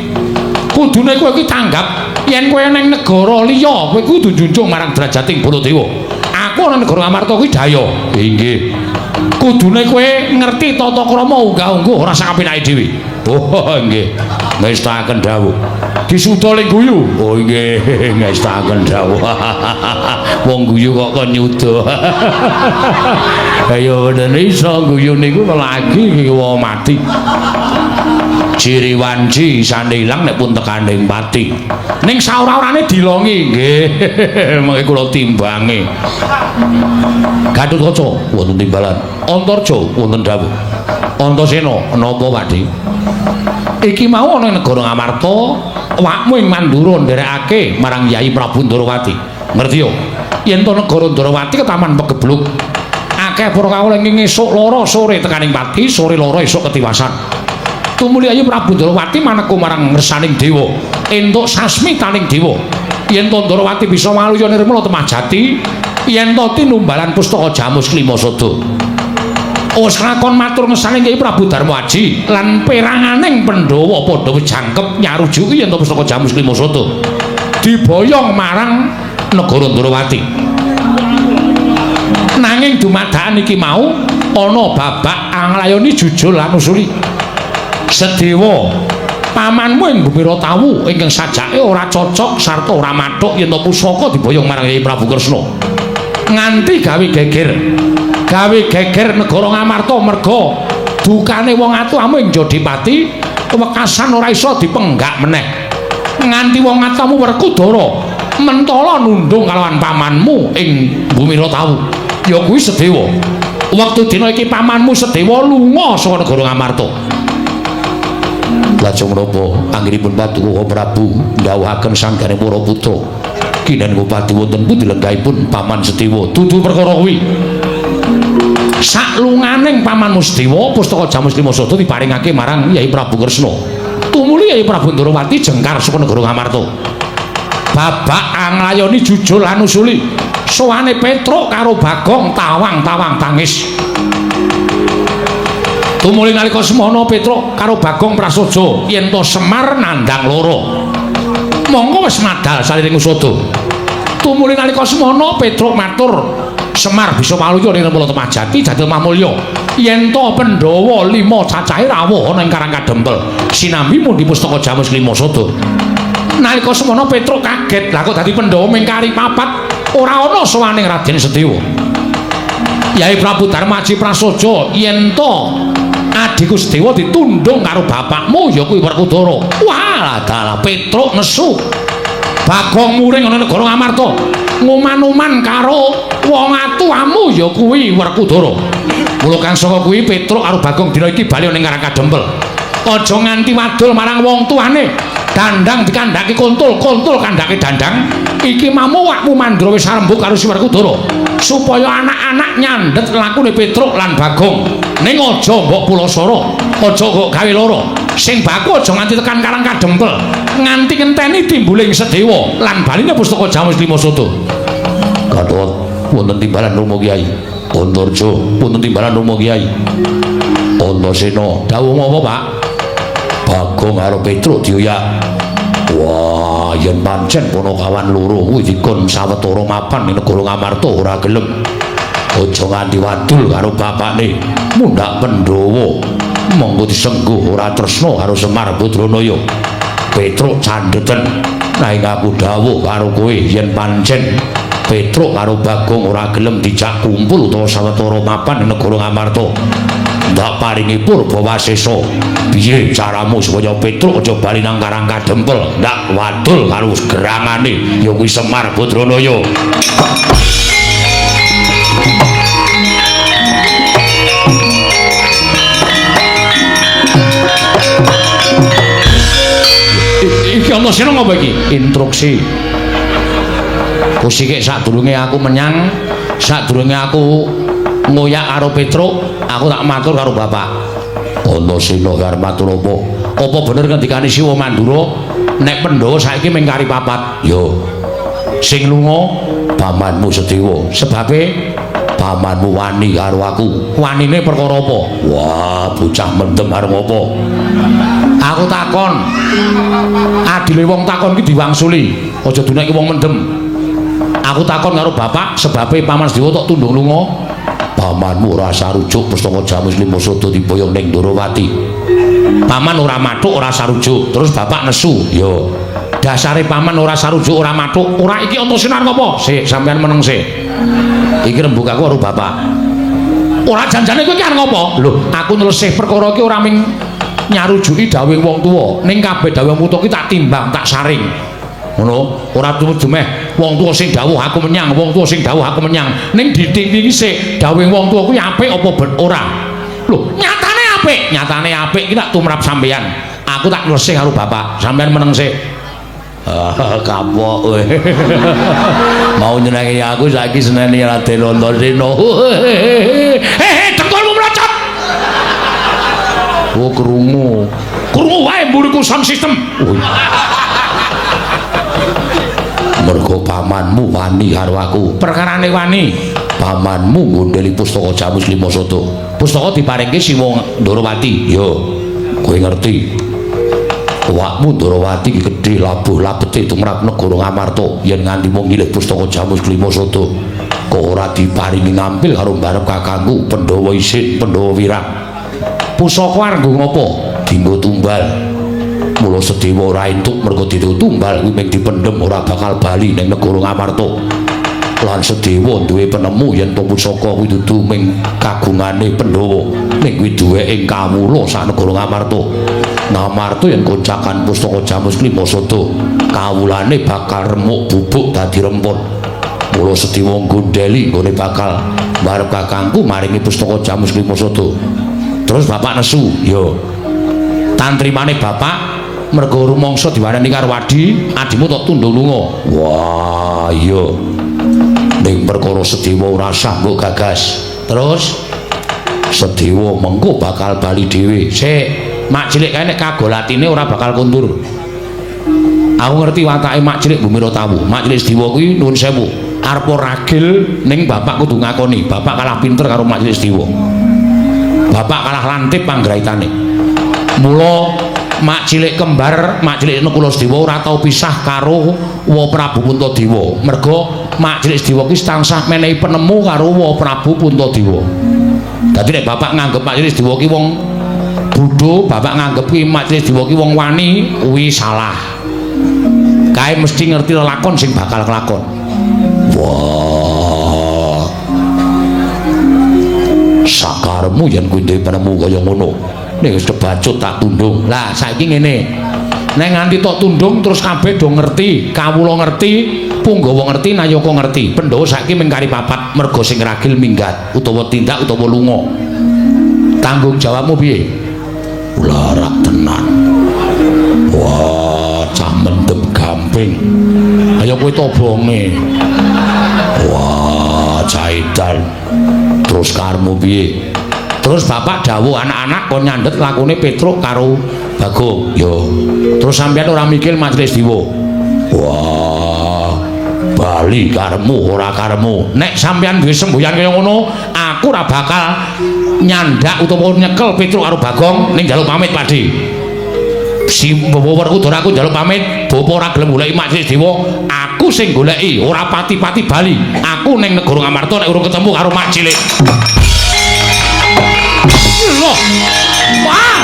Kudune kowe iki tanggap yen kowe ning negara liya, kowe kudu njunjung marang derajating Baladewa. Aku ana negara Ngamarta kuwi daya. Nggih. Kudune kowe ngerti tata krama unggah-ungguh ora sakapinake dhewe. Oh nggih, ngestaken dawuh. Disuda ling guyu. Oh nggih, ngestaken dawuh. Wong guyu kok kon nyuda. Ayo bener iso guyu niku lagi wong mati. Ciri wanci sane ilang nek pun tekaning pati. Ning saora-orane dilongi nggih. Mengke kula timbange. Gatotkaca wonten timbalan. Antarja wonten dawuh. Antasena napa Pakde? Iki mau ana negara Ngamarta, awakmu ing Mandura nderekake marang Yai Prabu Ndarawati. Ngerti yo? Yen to negara Ndarawati ketaman pegebluk. Akeh para kawula ing esuk lara sore tekaning pati, sore lara esuk ketiwasan. Tumuli Yai Prabu Ndarawati maneka marang ngersaning dewa, entuk sasmitaning dewa. Yen to Ndarawati bisa maluya nirmala temajati, yen to tinumbalan pustaka Jamus Klimasada. Wis lakon matur ngersane Kyai Prabu Darmaji lan peranganing Pandhawa padha wejangkep nyarujuki yen to pustaka Jamus Klimasada diboyong marang negara Ndarawati. Nanging dumadakan iki mau ana babak anglayoni jujul lan usuli. Sedewa pamanmu ing Bumiratawu ingkang sajake ora cocok sarta ora mathuk yen to pusaka diboyong marang Kyai Prabu Kresna. Nganti gawe geger negara Ngamarta merga dukane wong atuhamu ing Jodipati wekasan ora iso dipenggak meneh. Nganti wong atuhamu Werkudara mentala nundung kalawan pamanmu ing Bumiratawu. Ya kuwi Sedewa. Wektu dina iki pamanmu Sedewa lunga saka negara Ngamarta. Lajeng menapa anggenipun Paduka Prabu ndhawuhaken sangganing para putra kinan Bupati wonten pundi lenggahipun paman Sedewa dudu perkara kuwi. Saklunganing pamanmu Sedewa pustaka Jamus Klimasada diparingake marang Yai Prabu Kresna. Tumuli Yai Prabu Ndarawati jengkar saka negara Ngamarta. Babak anglayoni jujul lan usuli sowane Petruk karo Bagong tawang-tawang tangis. Tumuli nalika semana Petruk karo Bagong prasaja yen to Semar nandhang lara. Monggo wis madal saliring usada. Tumuli nalika semana Petruk matur Semar bisa maluya ning Nirmala Temajati dadi mamulya. Yen to Pandhawa 5 cacahe rawuh ana ing Karang Kadempel, sinambi mundi pustaka Jamus Klimasada. Nalika semana Petruk kaget, lah kok dadi Pandhawa mingkari papat ora ana sowaning Raden Sedewa. Yai Prabu Darmaji prasaja yen to Adikku Sedewa ditundung karo bapakmu ya kuwi Werkudara. Walah dalah Petruk nesu. Bagong muring ana negara Ngamarta. Nguman-uman karo wong atuamu ya kuwi Werkudara. Mula kang saka kuwi Petruk karo Bagong dina iki bali ning Karang Kadempel. Aja nganti wadul marang wong tuane. Dandang dikandhaki kontul, kontul kandhake dandang. Iki mamu wakmu mandra wis arembuk karo si Werkudara supaya anak-anak nyandet lakune Petruk lan Bagong. Ning aja mbok pulasara, aja kok gawe lara. Sing baku aja nganti tekan Karang Kadempel, nganti ngenteni timbuling Sedewa lan baline pustaka Jamus Lima Soto. Katut wonten timbalan Rama Kyai. Antarja wonten timbalan Rama Kyai. Antasena dawuh apa, Pak? Bagong karo Petruk dioyak. Wah, yen pancen Panakawan loro kuwi dikon sawetara mapan ning negara Ngamarta ora gelem. Aja nganti wadul karo bapakne. Mundhak Pandhawa monggo disengguh ora tresna karo Semar Badranaya. Petruk candheten nanging aku dawuh karo kowe yen pancen Petruk karo Bagong ora gelem dijak kumpul utawa sawetara mapan ning negara Ngamarta. Ndak paringi purba wasesa. Piye caramu supaya Petruk aja bali nang Karang Kadempel, ndak wadul karo gerangane ya kuwi Semar Badranaya. Iki Antasena ngapa iki? Instruksi. Kusike sadurunge aku menyang, sadurunge aku ngoyak karo Petruk, aku tak matur karo bapak. Antasena arep matur apa? Apa bener ngendikane Siwa Mandura nek Pandhawa saiki mung kari papat? Yo, Sing lunga pamanmu Sedewa. sebabe Pamanmu wani karo aku. wanine perkara apa? Wah, bocah mendem arep apa? Aku takon. Adile wong takon iki diwangsuli, aja duneki wong mendem. Aku takon karo bapak sebabe Paman Sedewa tok tundung lunga. Pamanmu ora sarujuk pustaka Jamus Lima Soto diboyong ning Ndorowati. Paman ora mathuk ora sarujuk, terus bapak nesu. Yo, Dasare paman ora sarujuk ora mathuk. Ora iki Antasena ngopo? Sik, sampean meneng sik. Iki rembug aku karo bapak. Ora janjane kowe iki arep ngopo? Lho, aku nyelesih perkara iki ora ming nyarujuki dawuh wong tuwa, ning kabeh dawuh wong tuwa iki tak timbang, tak saring. Ngono, ora dumeh wong tuwa sing dawuh aku menyang, wong tuwa sing dawuh aku menyang. Ning ditik-iki sik dawuh wong tuwa kuwi apik apa ora? Lho, nyatane apik iki tak tumrap sampeyan. Aku tak nyelesih karo bapak. Sampeyan meneng sik. kapok kowe. Mau nyenengi aku saiki seneni Raden Antasena. Dengkulmu mlocot. Oh, krungu. Krungu wae mburiku sound system. Mergo pamanmu wani karo aku. Perkarane wani. Pamanmu ngondeli pustaka Jamus Lima Soto. Pustaka diparingke Siwa Ndorowati. Yo, kowe ngerti. Awakmu Ndorowati iki gedhe labuh-labete tumrap negara Ngamarta yen nganti mung nyilih pustaka Jamus Lima Soto kok ora diparingi ngampil karo mbarep kakangku Pandhawa Isin, Pandhawa Wirang. Pusaka arep ngopo? Dinggo tumbal. Mula Sedewa ora entuk mergo ditutu tumbal kuwi mung dipendhem ora bakal bali ning negara Ngamarta. Lan Sedewa duwe penemu yen to pusaka kuwi dudu mung kagungane Pandhawa, ning kuwi duweke kawula sak negara Ngamarta. Ngamarta yen koncakan pustaka Jamus Lima Soto, kawulane bakal remuk bubuk dadi rempon. Mula Sedewa nggondeli nggone bakal mbarep kakangku maringi pustaka Jamus Lima Soto. Terus bapak nesu, yo. Tantrimane bapak mergo rumangsa diwarani karo Wadi, adimu tok tundung lunga. Wah, iya. Ning perkara Sedewa ora sanggup gagas. Terus Sedewa mengko bakal bali dhewe. sik, mak cilik kae nek kagolatine ora bakal kundur. Aku ngerti watake mak cilik Bumira Tawu. Mak cilik Sedewa kuwi nuwun sewu. Arep ragil ning bapak kudu ngakoni, bapak kalah pinter karo mak cilik Sedewa. Bapak kalah lantip panggraitane. Mula mak cilik kembar, mak cilik Nekula Sedewa ora tau pisah karo Wa Prabu Puntadewa. Mergo mak cilik Sedewa ki tansah menehi penemu karo Wa Prabu Puntadewa. Dadi nek bapak nganggep mak cilik Sedewa ki wong bodho, bapak nganggep ki mak cilik Sedewa ki wong wani, kuwi salah. Kae mesti ngerti lelakon sing bakal kelakon. Wah. sakaremu yen kuwi ndek penemu kaya ngono nek wis kebacut tak tundung. Lah saiki ngene. Nek nganti tok tundung terus kabeh do ngerti, kawula ngerti, Punggawa ngerti, Nayaka ngerti. Pandhawa saiki mung kari papat merga sing ragil minggat utawa tindak utawa lunga. Tanggung jawabmu piye? Larak tenan. Wah, cah mendem gamping. Kaya kowe tobonge. Wah, cah edan. Terus karmu piye? Terus bapak dawuh anak-anak kon nyandet lakune Petruk karo Bagong. Yo, Terus sampean ora mikir majelis diwa. wah, bali karmu ora karmu. Nek sampean duwe semboyan kaya ngono, aku ora bakal nyandak utawa nyekel Petruk karo Bagong ning njaluk pamit Pakde. Si Bawa Werkudara aku njaluk pamit, bapa ora gelem goleki majelis dewa, aku sing goleki, ora pati-pati bali. Aku ning negara Ngamarta nek urung ketemu karo mak cilik. Loh. Wah.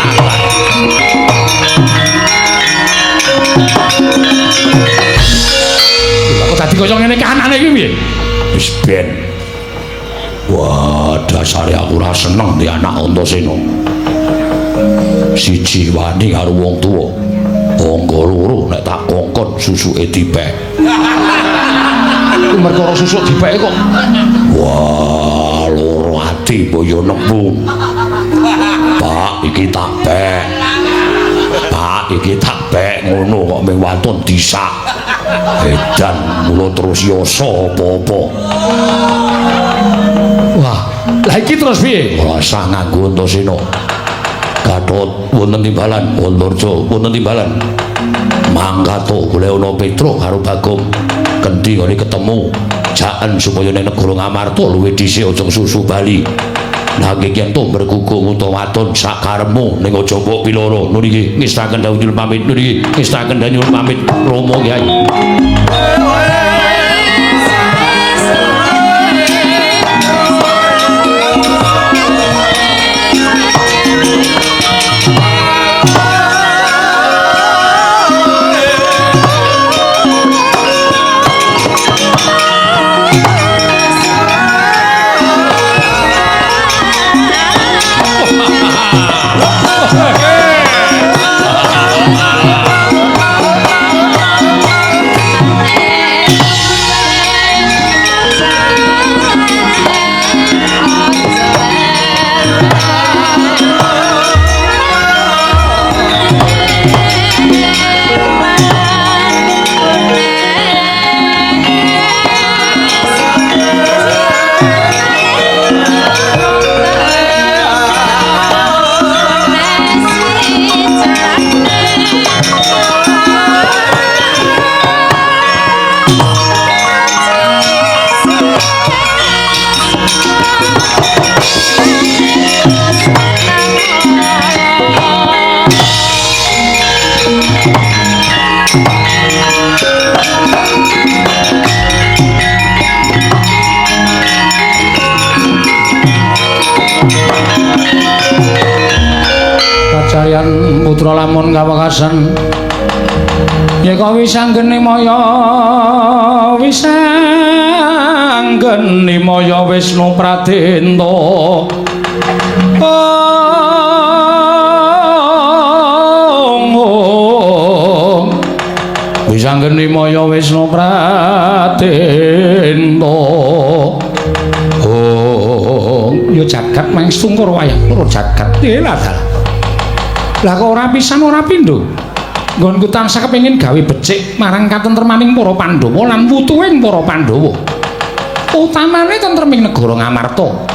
Kok dadi kaya ngene kahanane iki piye? Wis ben. Wah, dasare aku ora seneng di anak Antasena. Siji wani karo wong tuwa. Angga loro nek tak kongkon susuke dipek. Ku merkara susuk dipeke kok. Wah, loro ati boyo nembung. Pak, iki tak pek. Pak, iki tak pek ngono kok ming wantun disak. Edan mulo terus yoso apa-apa. Wah, lah iki terus piye? Rasa nganggo Antasena. Gatot wonten timbalan, Wontorjo wonten timbalan. Mangkato golek ana Petruk karo Bagong. Kendi ngene ketemu. Jaken supaya ning negara Ngamarta luwih dhisik aja susu bali. Nanging yen to bergugung utawa wadon sak karepmu ning aja mbok piloro. Nun iki ngestaken dawuh nyuwun pamit. Nun iki ngestaken dawuh nyuwun pamit. Romo Kyai. Putra lamun kawekasan yeka wisanggeni maya Wisnu Pradenta wisanggeni maya Wisnu Pradenta yo jagat mangsungkur wayah loro jagat lah lah kok ora pisan ora pindho nggonku tansah kepengin gawe becik marang katentremaning para Pandhawa lan wutuhing para Pandhawa utamane tentreming negara Ngamarta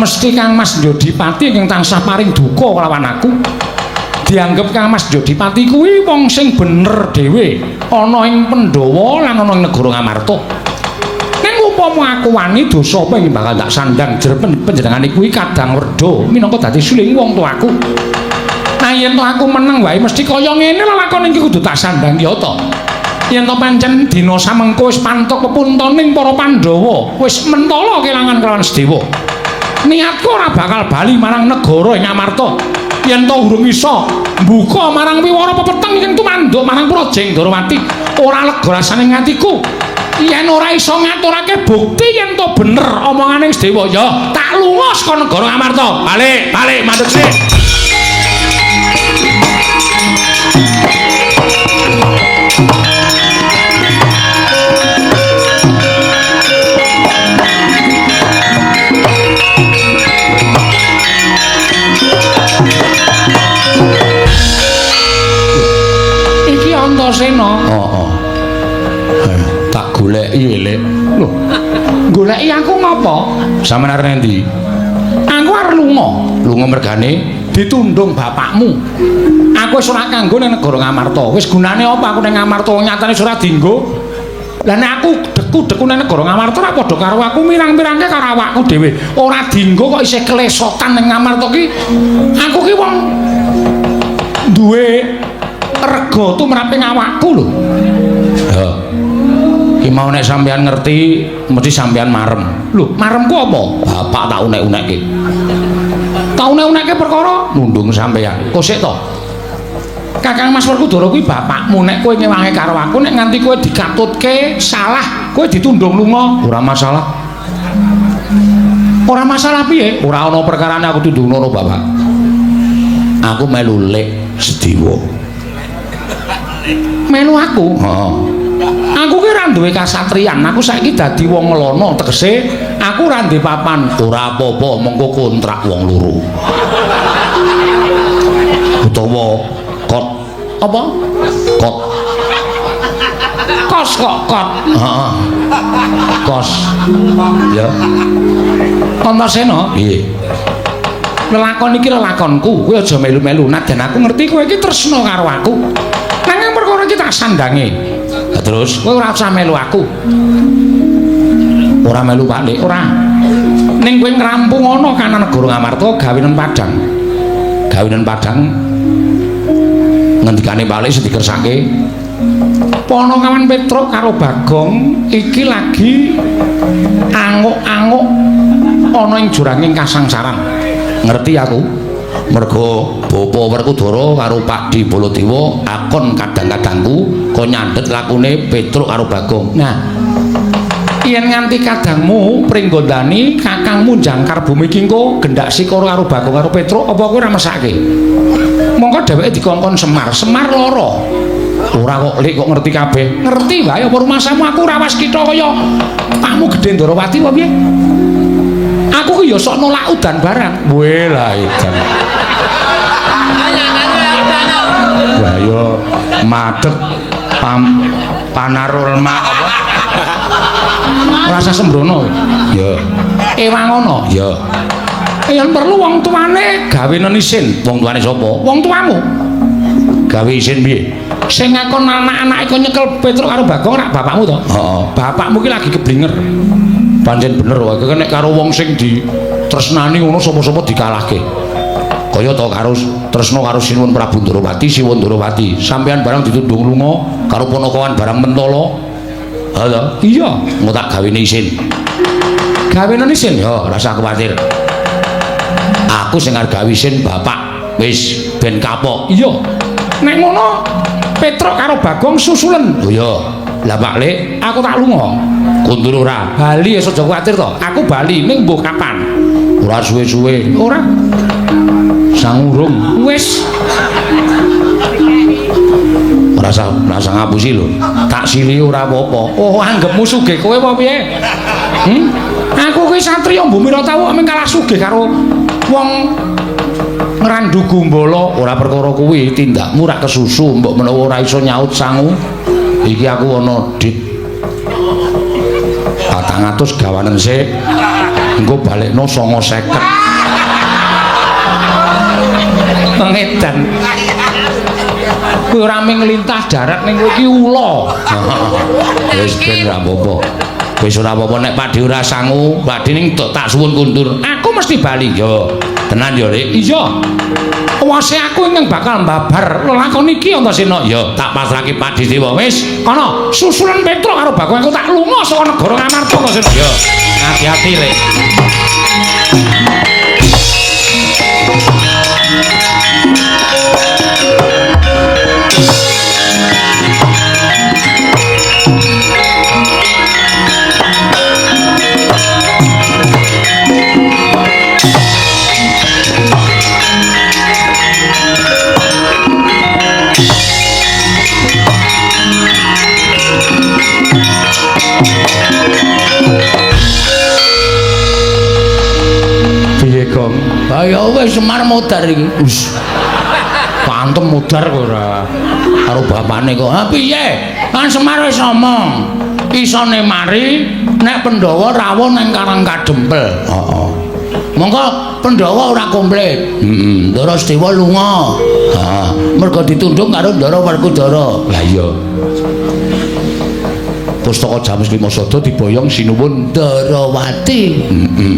mesti Kang Mas Jodipati ingkang tansah paring duka kelawan aku dianggep Kang Mas Jodipati kuwi wong sing bener dhewe ana ing Pandhawa lan ana ing negara Ngamarta ning upama aku wani dosa apa ing bakal tak sandang jer panjenengane kuwi kadang werda minangka dadi suling wong tuaku. Nah yen to aku meneng wae mesti kaya ngene lakon iki kudu tak sandang ya to. Yen to pancen dina samengko wis pantuk pepuntaning para Pandhawa, wis mentala kelangan kelawan Sedewa. Niatku ora bakal bali marang negara ing Ngamarta. Yen to urung iso mbuka marang wiwara pepeteng ing tumanduk marang Projeng Darawati, ora lega rasane atiku. Yen ora iso ngaturake bukti yen to bener omongane Sedewa ya tak lunga saka negara Ngamarta. Balik mandeg sik. Iki Antasena. Tak goleki elek. Lho. Goleki aku ngopo? Sampeyan arep endi? Aku arep lunga. Lunga mergane Ditundung bapakmu. Aku wis ora kanggo ning negara Ngamarta. Wis gunane apa aku ning Ngamarta nyatane ora dienggo. Lah nek aku deku-deku ning negara Ngamarta ora padha karo aku mirang-mirangke karo awakku dhewe. Ora dienggo kok isih klesotan ning Ngamarta ki. Aku ki wong duwe rega tumraping awakku lho. Ya. Ki mau nek sampeyan ngerti mesti sampeyan marem. Lho, maremku apa? Bapak tak unek-unekke. Tak unek-unekke perkara Nundung sampeyan. kok sik to. Kakang Mas Werkudara kuwi bapakmu, nek kowe ngewangi karo aku, nek nganti kowe dikatutke salah, kowe ditundung lunga. Ora masalah. Ora masalah piye? Ora ana perkarane aku tundungno Bapak. Aku melu lek Sediwa. Melu aku. Heeh. Aku ki ora duwe kasatriyan. Aku saiki dadi wong ngelono, tegese aku ora ndek papan. Ora apa-apa mengko kontrak wong loro. Utawa kot Apa? kot. Kos kok kot. Heeh. Kos. Ya. Antasena, Piye? lelakon iki lelakonku. Kowe aja melu-melu. Najan aku ngerti kowe iki tresna karo aku. Nanging perkara iki tak sandange. Lah terus Kowe ora usah melu aku. ora melu balik. Ora. Ning kowe ngrampung ana kana negara Ngamarta gawenan Padang. Gawenan Padang ngendikane balik sing dikersake Ponokawan Petruk karo Bagong iki lagi anguk-anguk ana ing juranging kasangsaran. ngerti aku mergo Bapa Werkudara karo Pak Di Baladewa akon kadang-kadangku kok nyandet lakune Petruk karo Bagong. Nah, yen nganti kadangmu pringgondani kakangmu jangkar bumi kingko gendak sikara karo Bagong karo Petruk apa kowe ora mesake? Mongko dheweke dikongkon Semar lara. Ora kok Lik kok ngerti kabeh. Ngerti wae apa rumasamu aku ora was kitha kaya pakmu Gedhe Ndarawati apa piye? Aku ki ya sok nolak udan barang. Weh lah edan. Wah yo madeg panarul mak apa? Rasa sembrono. Ya, Ewangono. ya. Yen perlu wong tuane gawenen isin. Wong tuane sapa? Wong tuamu Gawe isin piye? sing ngakon anak-anake kok nyekel Petruk karo Bagong rak bapakmu to? Heeh. Bapakmu ki lagi keblinger. Pancen bener wae nek karo wong sing ditresnani ngono sapa-sapa dikalahke. Kaya to karo tresna karo Sinuwun Prabu Ndarawati, Siwun Ndarawati. Sampeyan barang ditundung lunga karo Ponokawan barang Mentala. Ha to? Iya, Engko tak gawene isin. gawenen isin. Ya, ora usah kuwatir. Aku sing arep gawe isin bapak. Wis ben kapok. Iya. Nek ngono Petruk karo Bagong susulen. Oh iya. Lah Pak Lik, Aku tak lunga. kundur ora? Bali ya aja kuwatir to. Aku bali ning mbuh kapan? Ora suwe-suwe. Ora. Sangurung. Wis. Ora usah ngapusi lho. Tak sili ora apa-apa. Oh, anggapmu sugih kowe apa piye? Aku kuwi satriya Mbumira Tawu mung kalah sugih karo wong ngrandu Gumbala. Ora perkara kuwi, tindakmu rak kesusu, mbok menawa ora iso nyaut sangu. Iki aku ana dit 400 gawanen sik. Engko balekno 950. Pengedan. Kowe ora mung nglintah darat ning kowe iki ula. Wis ben ra apa-apa. Wis ora apa-apa nek Pakdi ora sangu, Pakdi ning tak suwun kundur. Aku mesti bali. Yo, tenan yo, Rik. Iya. Wase aku ingkang bakal mbabar lelakon iki Antasena. Yo, tak pasrahke Pakdi Dewa. Wis, kono susulan Petruk karo Bagong aku tak lunga saka negara Ngamarta Antasena. Yo, hati-hati, Rik. Lah ya wis Semar modar iki. Wis. Pantem modar kok ora karo bapakne kok. Ha piye? Kan Semar wis ngomong. Isone mari nek Pandhawa rawuh nang Karang Kadempel. Heeh. Monggo Pandhawa ora komplit. Heeh. Ndara Sedewa lunga. Heeh. Mergo ditunduk karo Ndara Werkudara. Lah iya. Pustaka Jamus Lima Sada diboyong sinuwun Ndarawati. heeh.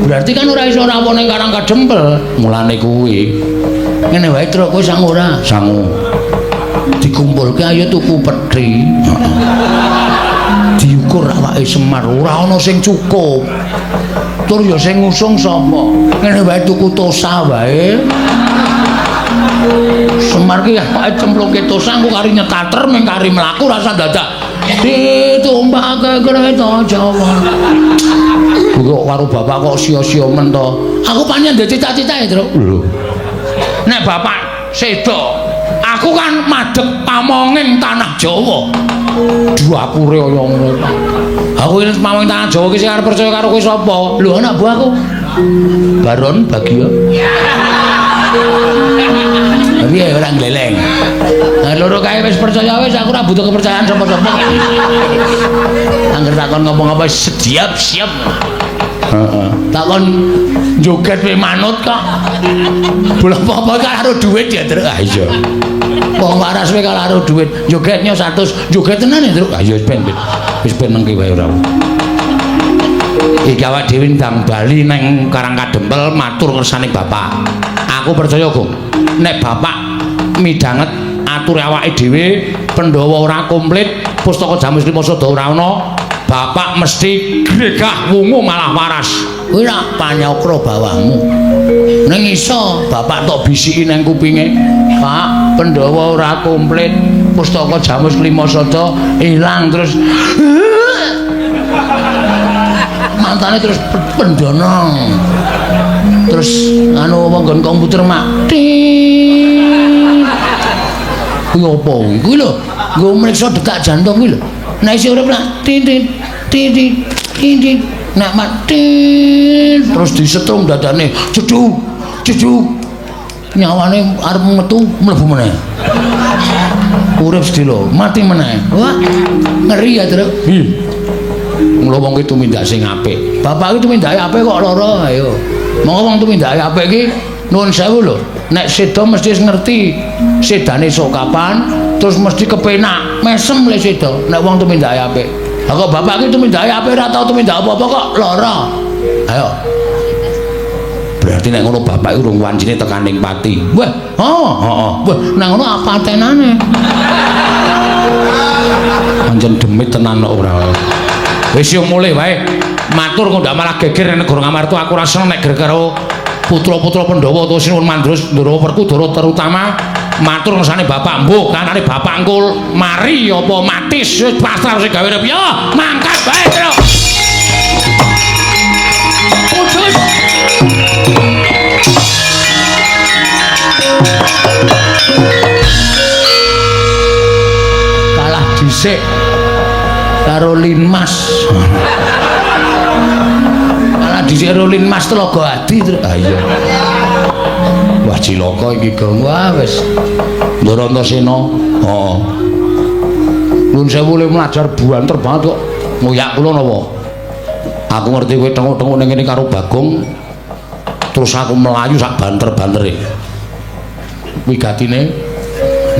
Berarti kan ora iso rawuh ning Karang Kadempel. Mulane kuwi Ngene wae truk kowe sang ora. sangu Dikumpulke ayo tuku pethi. Diukur awake Semar ora ana sing cukup. Tur ya sing ngusung sapa? Ngene wae tuku tosa wae. Semar ki awake cemplungke tosa engko kari nyetater ming kari mlaku rasa dadak. Ditumpake kereta Jawa. kok karo bapak kok sia-sia men to. Aku pancen ndek cita-citae, Truk. Lho. Nek bapak sedo, aku kan madhep pamonging tanah Jawa. Duapure kaya ngono. Aku ini pamonging tanah Jawa ki sing arep percaya karo kowe sapa? Lho anak buahku. Baron Bagio. Tapi ya orang gleleng. Nah, loro kae wis percaya wis aku ora butuh kepercayaan sapa-sapa. Angger takon ngomong apa siap. Heeh. Takon joget we manut kok. Bola apa karo duit ya, Truk. Ah iya. Wong waras we karo duit. Jogetnya 100, joget tenan ya, Truk. Ah iya wis ben nengki wae ora. Iki awak dhewe ndang bali nang Karang Kadempel matur ngersane bapak. Aku percaya, Gong. Nek bapak midhanget atur awake dhewe Pandhawa ora komplit, Pustaka Jamus Lima Sada ora ana, bapak mesti gregah wungu malah waras. Kuwi rak panyokro bawahmu. Ning iso bapak tok bisiki nang kupinge. Pak, Pandhawa ora komplit, Pustaka Jamus Lima Sada ilang terus mantane terus pendono. Terus anu nggon komputer mak. Kuwi opo? Kuwi lho, nggo mriksa detak jantung kuwi lho. Nek isih urip nak titit. Nek mati terus disetrum dadane jeduk. Nyawane arep metu mlebu meneh. Urip sedilo, mati meneh. Wah, ngeri ya, Truk. Mula wong ki tumindak sing apik. Bapak iki tumindake apik kok lara ayo. Monggo wong tumindake apik iki nuwun sewu lho. Nek sedo mesti ngerti sedane sok kapan, terus mesti kepenak, mesem le sedo nek wong tumindake apik. Lah kok bapak iki tumindake apik ora tau tumindak apa-apa kok lara. Ayo. Berarti nek ngono bapak urung wancine tekaning pati. Wah, heeh. Wah, nek ngono apa tenane? Pancen demit tenan kok ora. Wis yo mulih wae. Matur kok ndak malah geger nek Negara Ngamarta aku ora seneng nek geger karo putra-putra Pandhawa utawa Sinuwun Mandros Ndara Werkudara terutama matur ngersane bapak mbuh kanane bapak engko mari apa mati wis pasrah sing gawe rep yo mangkat bae Truk. Putus. Kalah dhisik karo Linmas. Kalah dhisik karo Linmas Telaga Adi. Ah iya. Wah cilaka iki, Gong. Wah wis Ndara Antasena. Heeh. Nuwun sewu le mlajar buanter banget kok. Ngoyak kula napa? Aku ngerti kowe tengok-tengok ning kene karo Bagong. Terus aku melayu sak banter-bantere. Wigatine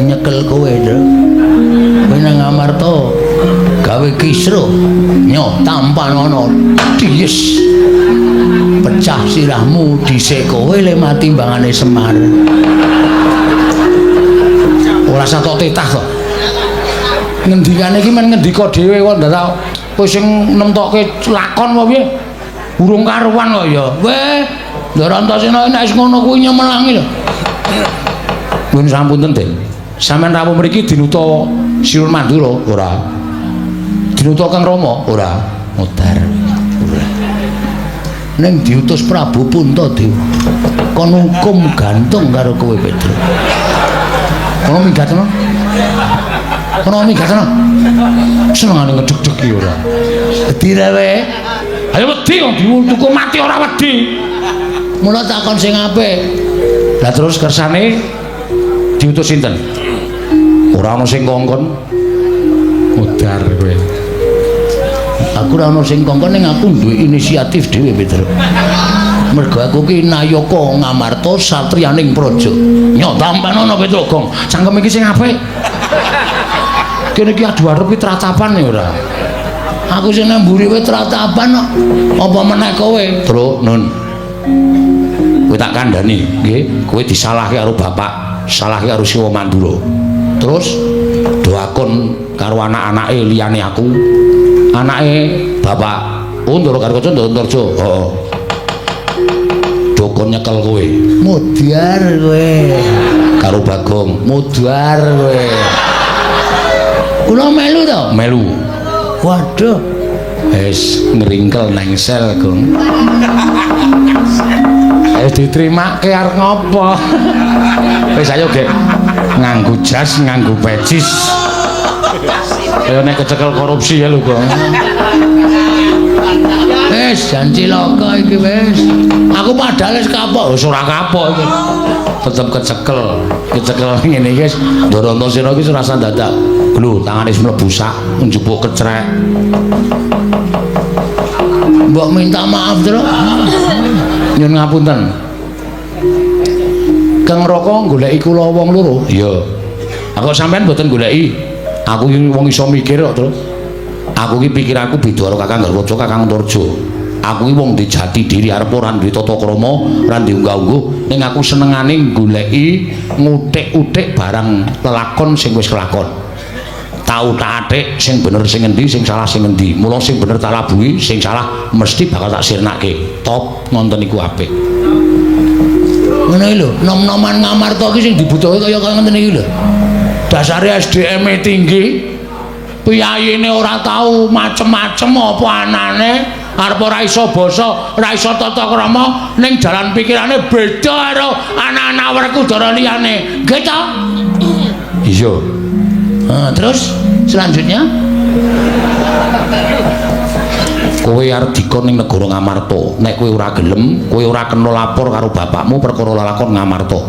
nyekel kowe, Truk. Kowe nang Ngamarta gawe kisruh nyo tampan ngono dies pecah sirahmu dhisik kowe le mati mbangane Semar ora satok tetah kok ngendikane iki men ngendika dhewe kok ndak kowe sing nemtokke lakon apa piye urung karuan kok ya weh Ndara Antasena nek wis ngono kuwi nyemelangi lho Nuwun sampun Den. Sampeyan rawuh mriki dinuta Sinuwun Mandura ora? Dinuta Kang Rama ora? Mutar. Ning diutus Prabu Puntadewa. Kon hukum gantung karo kowe Pedro. Kono migatno. Kono migatno. Senengane ngedeg-deg iki ora. Wedi wae. Ayo wedi kok diwuntuku mati ora wedi. Mula takon sing apik. Lah terus kersane diutus sinten? Ora ana sing kongkon. Mudar kowe. Aku ora ana sing kongkon ning aku duwe inisiatif dhewe, Peter. Mergo aku ki Nayaka Ngamarta satriyaning praja. Nyok tampanono Petrogong. Cangkem iki sing apik. Kene iki adu arep tratapan ya ora. Aku sing nemburi kowe tratapan kok. Apa meneh kowe? Tru nun. Kowe tak kandhani, nggih, kowe disalahke karo bapak, salahke karo Siwa Mandura. Terus doakon karo anak-anake liyane aku. Anake bapak Ndara Karkoca Ndarja. Heeh. Dokon nyekel kowe. Mudhar kowe. Karo Bagong. Mudhar kowe. Kula melu to? Melu. Waduh. Wis ngringkel nang sel, Gong. Diterimake arep ngopo? Wis ayo, Gek. Nganggo jas, nganggo pecis. Kaya nek kecekel korupsi ya lho, Gong. Wis jan cilaka iki wis. Aku padahal wis kapok, Wis ora kapok iki. Tetep kecekel. Kecekel ngene iki wis Ndara Antasena iki rasa dadak. Lho, tangane wis mlebu sak njupuk kecrek. Mbok minta maaf, Tru. Nyun ngapunten. Kang Raka goleki kula wong loro. Iya. Aku sampean mboten goleki. Aku iki wong iso mikir kok, Tru. Aku iki pikiranku beda karo Kakang Garwaja, Kakang Antarja. Aku iki wong di jati diri arep ora duwe tata krama, ora diunggah-ungguh, ning aku senengane goleki ngutik-utik barang lelakon sing wis kelakon. Tau tak atik sing bener sing endi, sing salah sing endi. Mula sing bener tak labuhi, sing salah mesti bakal tak sirnake. Top ngonten iku apik. Ngono iki lho, nom-noman Ngamarta iki sing dibutuhke kaya ngoten iki lho. Dasare SDM-e tinggi, Piyayine ora tau macem-macem apa anane, arep ora iso basa, ora iso tata krama, ning jalan pikirane beda karo anak-anak Werkudara liyane. Nggih to? iya. Terus selanjutnya Kowe arep dikon ning negara Ngamarta. Nek kowe ora gelem, kowe ora kena lapor karo bapakmu perkara lakon Ngamarta.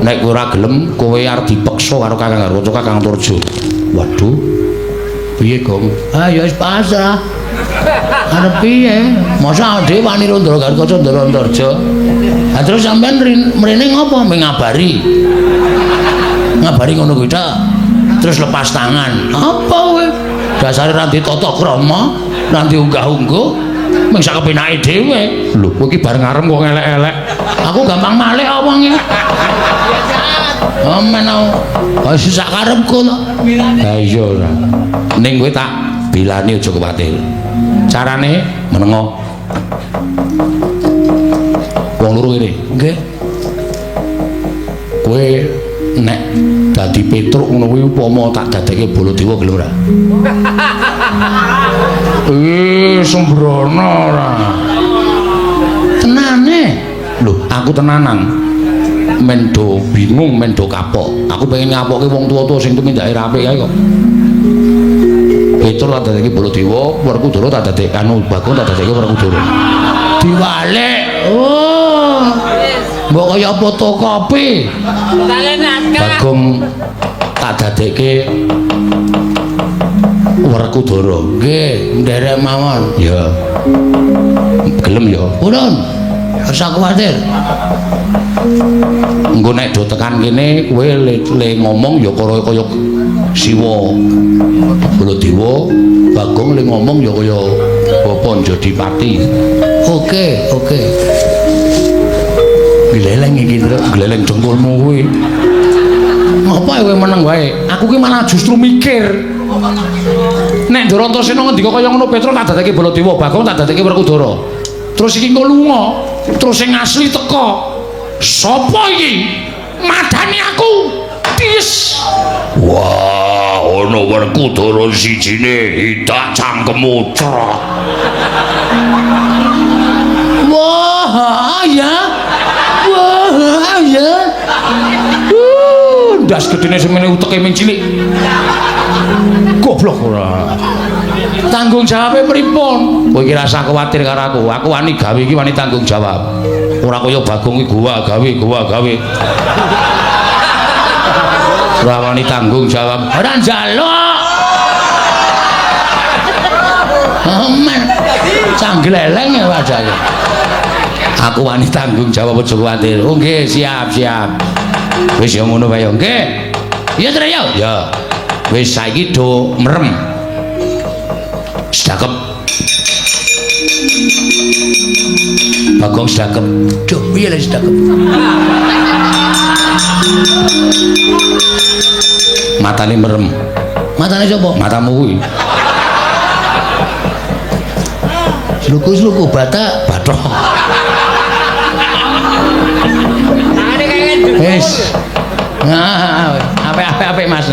Nek kowe ora gelem, kowe arep dipeksa karo Kakang Garwaja, Kakang Antarja. Waduh. Piye, Gong? ya wis pasrah. Arep piye? Masa dhewe wani Ndara Karkoca Ndara Antarja. Terus sampean mrene ngopo? Ngabari. Ngabari ngono kuwi tok. Terus lepas tangan. Apa kowe? Dasare ra ditata krama, ra diunggah-ungguh, mung sak kepenake dhewe. Lho, kowe iki bareng arem kok elek-elek. Aku gampang malih wonge. Men wis sak karepku to. Ha iya ora. Ning kowe tak bilani aja kuwatir. Carane menengo. Wong loro ngene. Nggih. Kowe nek dadi Petruk ngono kuwi upama tak dadekke Baladewa gelem ora? Sembrono ora. Tenane. Lho, aku tenanan. Mendo bingung, mendo kapok. Aku pengen ngapokke wong tuwa-tuwa sing tumindake apik ae kok. Petruk tak dadekke Baladewa, Werkudara tak dadekke Bagong tak dadekke Werkudara. Diwalek. Oh. Mbok kaya fotokopi. Bagong tak dadekke Werkudara. Nggih, nderek mawon. Ya. Gelem ya. Purun. Ora kuwatir. Engko nek do tekan kene kowe le ngomong ya kaya Siwa Baladewa, Bagong le ngomong ya kaya Bapak Jodipati. Oke. Gleleng iki, gleleng dengkulmu kuwi. Ngapa kowe meneng wae? Aku ki malah justru mikir. Nek Ndara Antasena ngendika kaya ngono, Petruk tak dadekke Baladewa, Bagong tak dadekke Werkudara. Terus iki engko lunga, terus sing asli teka. Sopo iki? Madani aku. Tis. Wah, ono Werkudara sijine hidak cangkemmu cerot. Wah, ya. Ndas gedene semene uteke ming cilik. Goblok ora. Tanggung jawabe pripun? Kowe iki rasa kuwatir karo aku. Aku wani gawe iki wani tanggung jawab. Ora kaya Bagong iki gua gawe. Ora wani tanggung jawab. Ora njaluk. Men canggleleng ya wajahnya. Aku wani tanggung jawab aja kuwatir. Oh nggih, siap. Wis ya ngono wae ya nggih. Iya to ya. Ya. Wis saiki do merem. Sedakep. Bagong sedakep. Duh, piye lek sedekep. Matane merem. Matane sapa? Matamu kuwi. Sluku bathok. Wis. Nah, apik Mas.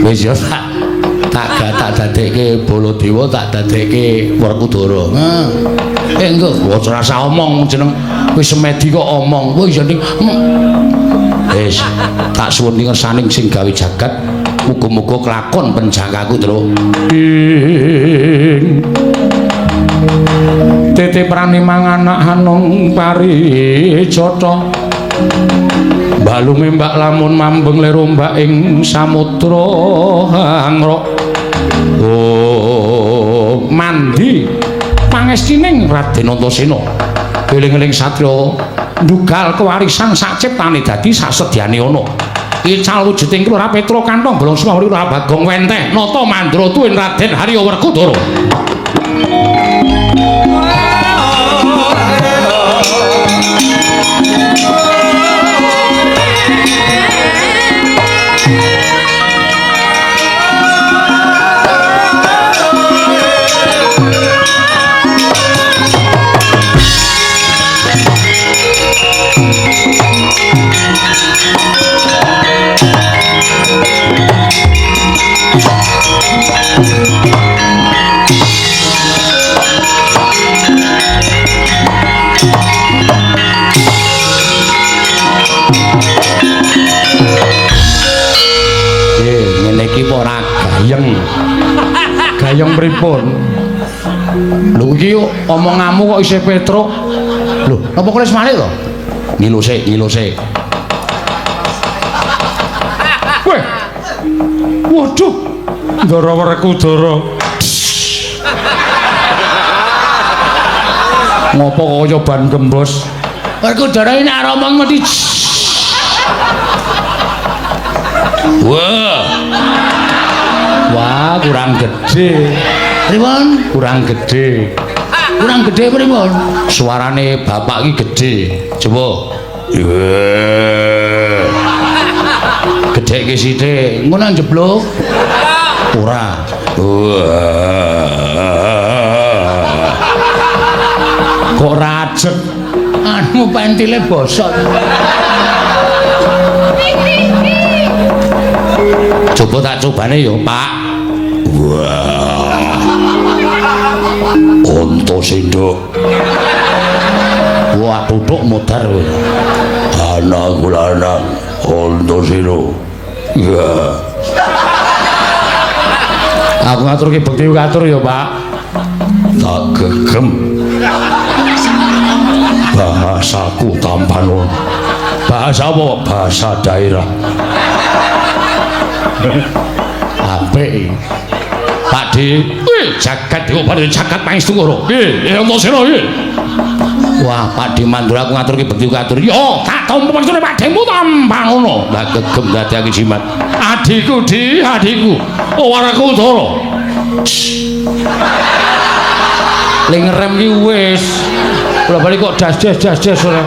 Wis ya tak dadekke Baladewa, tak dadekke Werkudara. Engko Ora rasa omong jeneng wis semedi kok omong. oh iya ning Wis tak suwun ngersaning sing gawe jagat muga-muga kelakon penjangkaku terus. Tete prani manganak hanung paricata. Balunge mbak lamun mambeng lero mbak ing samudra hangrok. Oh, mandi pangestining Raden Antasena. Eling-eling satriya ndugal kewarisan sak ciptane dadi sasedyane ana. Ical wujuding Kelurahan Petra kantong bolong Sumawuri Bagong Wenteh nata mandra tuwin Raden Harya Werkudara. Gayeng pripun? Lho iki omonganmu kok isih Petruk. Lho, napa kowe wis malih to? Ngilu sik. Weh. Waduh. Ndara Werkudara. Ngopo kaya ban gembos? Werkudara ini arep omong mesti. Wah, kurang gede. Pripun? Kurang gede. Kurang gede pripun? Suarane bapak iki gede. Coba. Gede ki sithik. Ngono njebluk. Ora. Kok rajek. Anu pentile bosok. Coba tak cobane ya, Pak. Wah. Antasena. Wah, tutuk modar kowe. Anak kula anak Antasena. Ya. Aku ngaturke bekti katur ya, Pak. Tak gegem. Bahasaku tampan. Bahasa apa? Bahasa daerah. Apik. Pak Di, jagat diobati jagat pangestu karo. Nggih, Antasena nggih. Wah, Pak Di Mandura aku ngaturke bekti katur. Yo, tak tampa maksudane Pak Demu tampan ngono. Lah gegem dadiake jimat. Adikku Di, adikku. Werkudara. Ling ngerem ki wis. Bola balik kok das ora.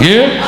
Nggih.